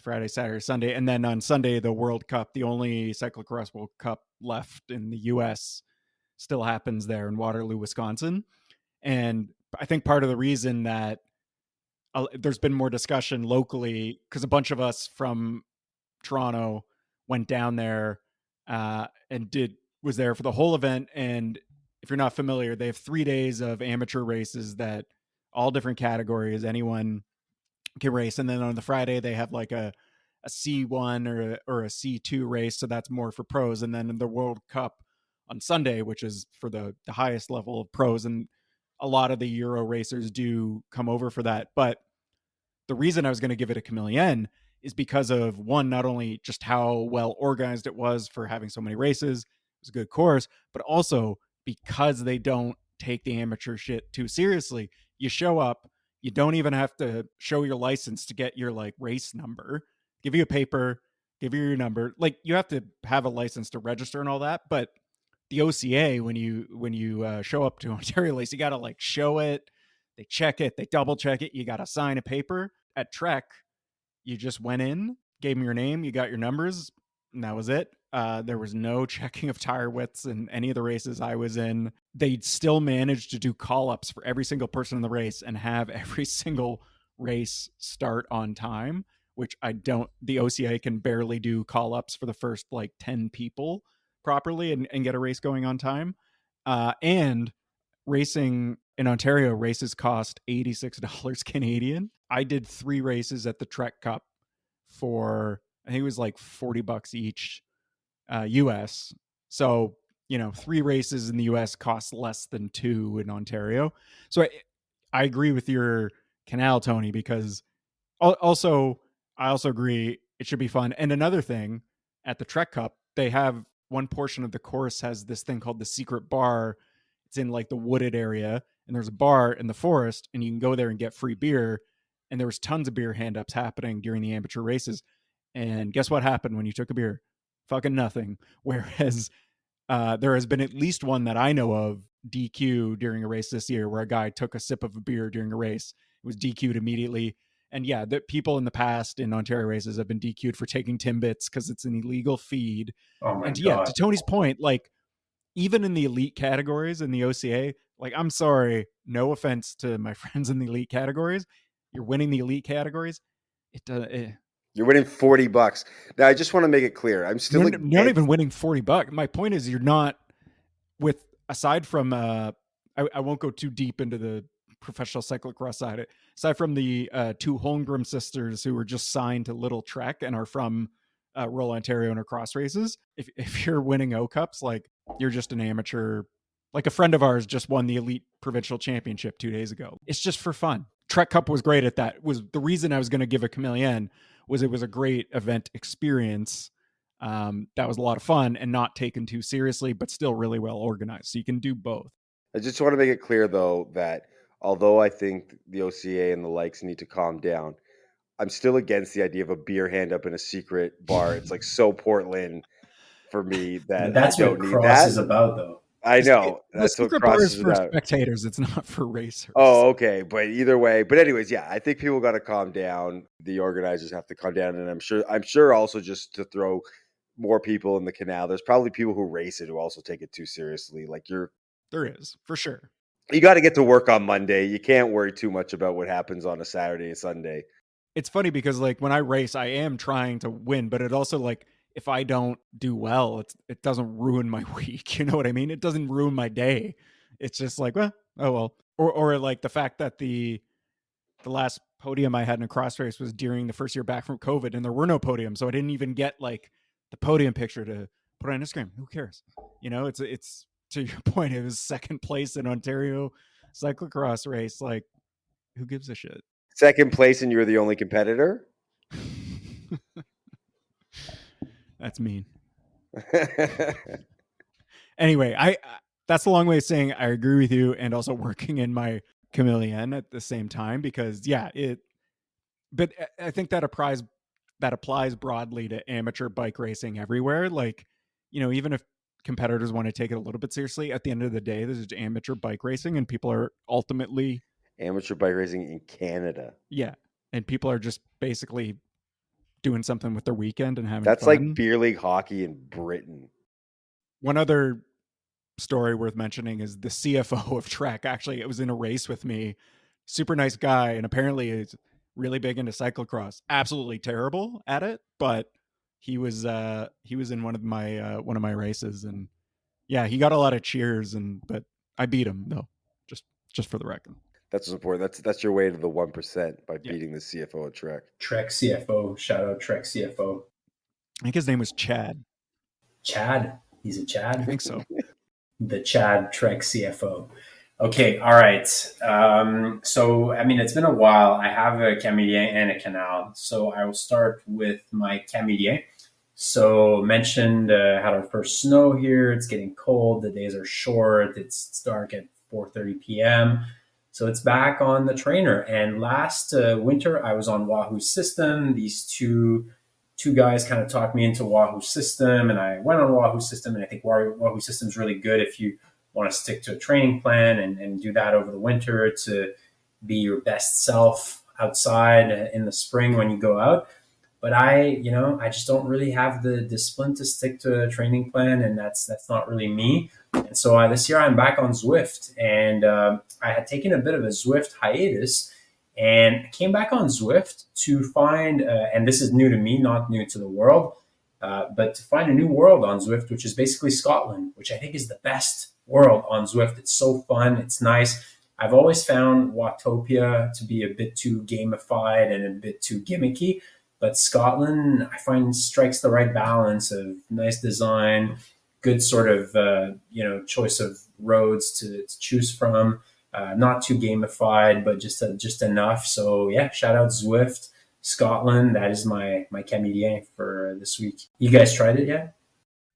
Friday, Saturday, Sunday. And then on Sunday, the World Cup, the only cyclocross World Cup left in the US, still happens there in Waterloo, Wisconsin. And I think part of the reason that there's been more discussion locally, because a bunch of us from Toronto went down there and was there for the whole event. And if you're not familiar, they have 3 days of amateur races that all different categories, anyone can race. And then on the Friday, they have like a C1 or a C2 race. So that's more for pros. And then the World Cup on Sunday, which is for the highest level of pros. And a lot of the Euro racers do come over for that. But the reason I was going to give it a chameleon is because of, one, not only just how well organized it was for having so many races, it was a good course, but also because they don't take the amateur shit too seriously. You show up, you don't even have to show your license to get your like race number. Give you a paper, give you your number. Like, you have to have a license to register and all that, but the OCA, when you show up to Ontario Race, you got to like show it. They check it, they double check it. You got to sign a paper. At Trek, you just went in, gave them your name, you got your numbers, and that was it. There was no checking of tire widths in any of the races I was in. They still managed to do call-ups for every single person in the race and have every single race start on time, which the OCA can barely do call-ups for the first like 10 people properly and get a race going on time. And racing in Ontario, races cost $86 Canadian. I did 3 races at the Trek Cup for, I think it was like $40 each US. So, 3 races in the US cost less than 2 in Ontario. So I agree with your Canal, Tony, because I also agree it should be fun. And another thing, at the Trek Cup, they have one portion of the course has this thing called the Secret Bar. It's in like the wooded area, and there's a bar in the forest, and you can go there and get free beer. And there was tons of beer hand-ups happening during the amateur races. And guess what happened when you took a beer? Fucking nothing. Whereas there has been at least one that I know of DQ during a race this year, where a guy took a sip of a beer during a race. It was DQ'd immediately. And yeah, the people in the past in Ontario races have been DQ'd for taking Timbits because it's an illegal feed. Oh my And God. yeah, to Tony's point, like, even in the elite categories in the OCA, like, I'm sorry, no offense to my friends in the elite categories, you're winning the elite categories. You're winning $40. Now, I just want to make it clear. I'm still you're not even winning $40. My point is, you're not aside from I won't go too deep into the professional cyclocross side. Aside from the 2 Holmgren sisters who were just signed to Little Trek and are from rural Ontario and cross races, if you're winning O Cups, like, you're just an amateur. Like, a friend of ours just won the elite provincial championship 2 days ago. It's just for fun. Trek Cup was great at that. Was the reason I was going to give a chameleon, was it was a great event experience. That was a lot of fun and not taken too seriously, but still really well organized. So you can do both. I just want to make it clear, though, that although I think the OCA and the likes need to calm down, I'm still against the idea of a beer hand up in a secret bar. It's like so Portland for me that That's I what don't need cross that. is about, though. I know. The That's what secret bar crosses is it for out. spectators. It's not for racers. Oh, okay. But either way, but anyways, yeah, I think people got to calm down. The organizers have to calm down, and I'm sure also, just to throw more people in the canal, there's probably people who race it who also take it too seriously. Like, There is, for sure. you got to get to work on Monday. You can't worry too much about what happens on a Saturday and Sunday. It's funny because, like, when I race, I am trying to win, but it also, like, if I don't do well, it doesn't ruin my week. You know what I mean? It doesn't ruin my day. It's just like, well, oh well. Or like the fact that the last podium I had in a cross race was during the first year back from COVID, and there were no podiums, so I didn't even get like the podium picture to put on Instagram. Who cares? It's to your point, it was second place in Ontario cyclocross race. Like, who gives a shit? Second place, and you're the only competitor? That's mean. Anyway, I that's a long way of saying I agree with you, and also working in my chameleon at the same time, because but I think that applies broadly to amateur bike racing everywhere. Like, even if competitors want to take it a little bit seriously, at the end of the day, this is amateur bike racing, and people are ultimately amateur bike racing in Canada. Yeah. And people are just basically doing something with their weekend and having That's fun. like beer league hockey in Britain. One other story worth mentioning is the CFO of Trek. Actually, it was in a race with me. Super nice guy, and apparently is really big into cyclocross. Absolutely terrible at it, but he was in one of my races, and yeah, he got a lot of cheers, but I beat him though. Just for the record. That's important. That's your way to the 1% by beating the CFO at Trek. Trek CFO. Shout out Trek CFO. I think his name was Chad. Chad. He's a Chad. I think so. The Chad Trek CFO. Okay, all right. So, I mean, it's been a while. I have a Camelier and a Canal. So I will start with my Camelier. So mentioned had our first snow here. It's getting cold. The days are short. It's dark at 4:30 p.m. So it's back on the trainer. And last winter, I was on Wahoo System. These two guys kind of talked me into Wahoo System, and I went on Wahoo System. And I think Wahoo System is really good if you want to stick to a training plan and do that over the winter to be your best self outside in the spring when you go out. But I just don't really have the discipline to stick to a training plan, and that's not really me. And so this year I'm back on Zwift, and I had taken a bit of a Zwift hiatus, and I came back on Zwift to find, and this is new to me, not new to the world, but to find a new world on Zwift, which is basically Scotland, which I think is the best world on Zwift. It's so fun. It's nice. I've always found Watopia to be a bit too gamified and a bit too gimmicky, but Scotland, I find, strikes the right balance of nice design, good sort of, choice of roads to choose from, not too gamified, but just enough. So yeah, shout out Zwift, Scotland. That is my Camelier for this week. You guys tried it yet?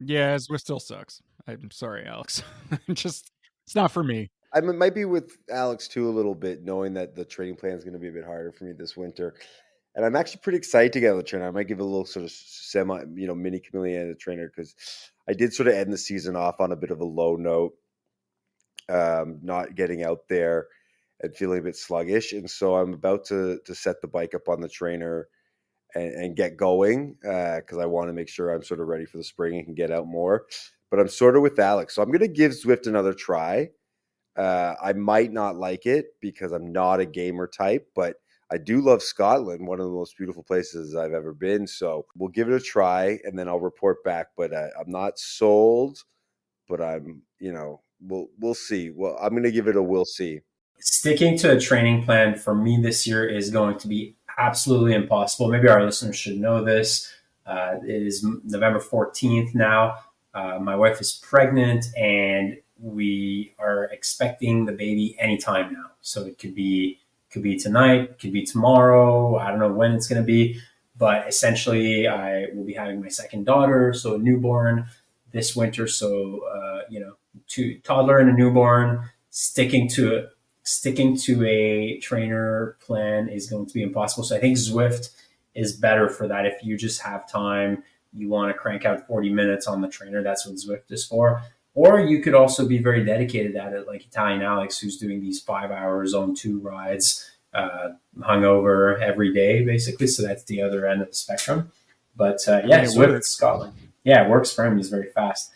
Yeah, Zwift still sucks. I'm sorry, Alex. It's not for me. I might be with Alex too a little bit, knowing that the training plan is going to be a bit harder for me this winter. And I'm actually pretty excited to get on the trainer. I might give it a little sort of mini chameleon trainer, because I did sort of end the season off on a bit of a low note, not getting out there and feeling a bit sluggish. And so I'm about to set the bike up on the trainer and get going, because I want to make sure I'm sort of ready for the spring and can get out more. But I'm sort of with Alex. So I'm going to give Zwift another try. I might not like it because I'm not a gamer type, but I do love Scotland, one of the most beautiful places I've ever been. So we'll give it a try, and then I'll report back. But I'm not sold, but we'll see. Well, I'm going to give it a we'll see. Sticking to a training plan for me this year is going to be absolutely impossible. Maybe our listeners should know this. It is November 14th now. My wife is pregnant, and we are expecting the baby anytime now. So it could be tonight, could be tomorrow. I don't know when it's going to be, but essentially I will be having my second daughter, so a newborn this winter. So, toddler and a newborn, sticking to a trainer plan is going to be impossible. So I think Zwift is better for that. If you just have time, you want to crank out 40 minutes on the trainer, that's what Zwift is for. Or you could also be very dedicated at it, like Italian Alex, who's doing these 5-hour zone 2 rides, hungover every day, basically. So that's the other end of the spectrum. But Zwift, Scotland. Yeah, it works for him. He's very fast.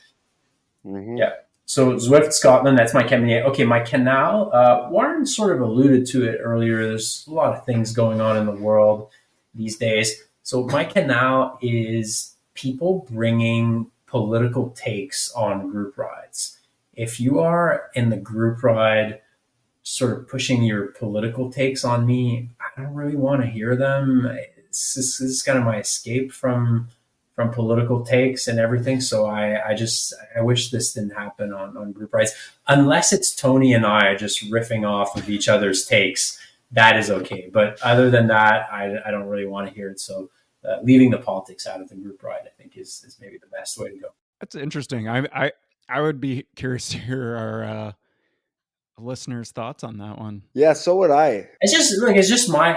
Mm-hmm. Yeah. So Zwift, Scotland, that's my Camelier. Okay, my Canal, Warren sort of alluded to it earlier. There's a lot of things going on in the world these days. So my Canal is people bringing political takes on group rides. If you are in the group ride sort of pushing your political takes on me, I don't really want to hear them. This is kind of my escape from political takes and everything. So I wish this didn't happen on group rides, unless it's Tony and I just riffing off of each other's takes. That is okay. But other than that, I don't really want to hear it. So leaving the politics out of the group ride, I think is maybe the best way to go. That's interesting. I would be curious to hear our listeners' thoughts on that one. Yeah, so would I. It's just my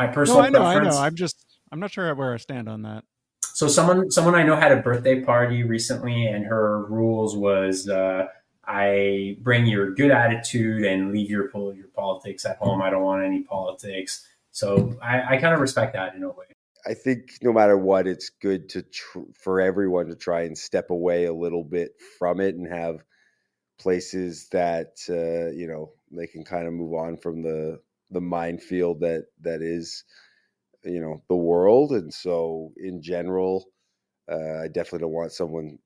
personal preference. I know. I'm not sure where I stand on that. So someone I know had a birthday party recently, and her rules was I bring your good attitude and leave your politics at home. I don't want any politics. So I kind of respect that in a way. I think no matter what, it's good for everyone to try and step away a little bit from it and have places that they can kind of move on from the minefield that is the world. And so in general, I definitely don't want someone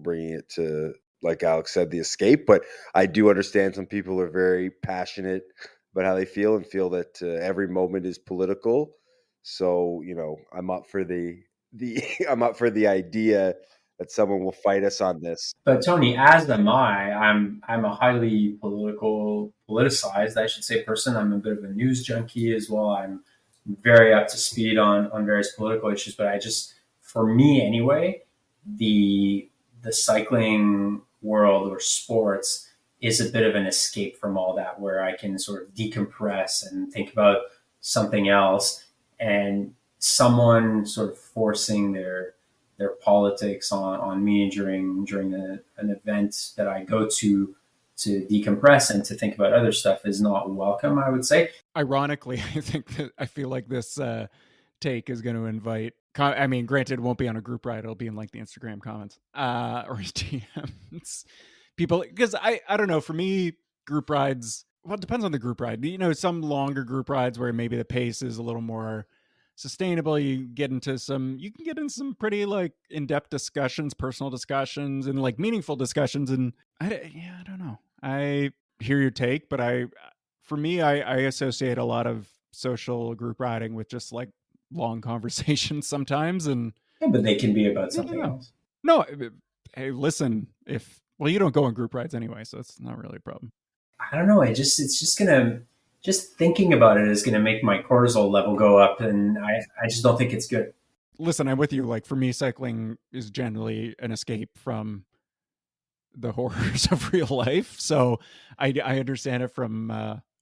bringing it to, like Alex said, the escape. But I do understand some people are very passionate about how they feel and feel that every moment is political. So I'm up for the I'm up for the idea that someone will fight us on this. But Tony, as am I. I'm a highly politicized, I should say, person. I'm a bit of a news junkie as well. I'm very up to speed on various political issues. But for me anyway, the cycling world or sports is a bit of an escape from all that, where I can sort of decompress and think about something else. And someone sort of forcing their politics on me during an event that I go to decompress and to think about other stuff is not welcome, I would say. Ironically, I feel like this take is going to invite, I mean, granted, it won't be on a group ride. It'll be in like the Instagram comments or DMs. People, because I don't know, for me, group rides, well, it depends on the group ride. Some longer group rides where maybe the pace is a little more sustainable, you can get into some pretty like in-depth discussions, personal discussions, and like meaningful discussions. And I don't know, I hear your take, but for me, I associate a lot of social group riding with just like long conversations sometimes. And yeah, but they can be about something else. No, hey, listen, you don't go on group rides anyway, so it's not really a problem. I don't know. Just thinking about it is going to make my cortisol level go up, and I just don't think it's good. Listen, I'm with you. Like, for me, cycling is generally an escape from the horrors of real life. So I understand it from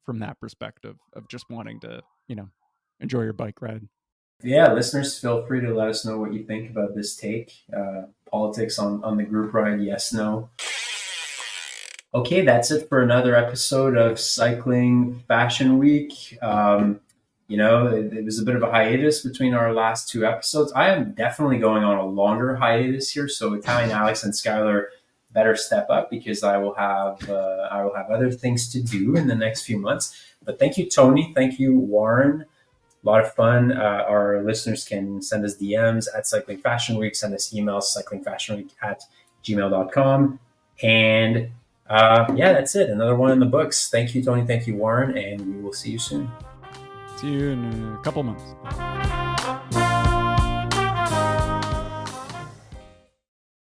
that perspective of just wanting to, enjoy your bike ride. Yeah, listeners, feel free to let us know what you think about this take. Politics on the group ride, yes, no. Okay, that's it for another episode of Cycling Fashion Week. It was a bit of a hiatus between our last two episodes. I am definitely going on a longer hiatus here, so Italian Alex and Skylar better step up, because I will have other things to do in the next few months. But thank you, Tony. Thank you, Warren. A lot of fun. Our listeners can send us DMs at Cycling Fashion Week, send us emails, cyclingfashionweek@gmail.com. And that's it. Another one in the books. Thank you, Tony. Thank you, Warren. And we will see you soon. See you in a couple months.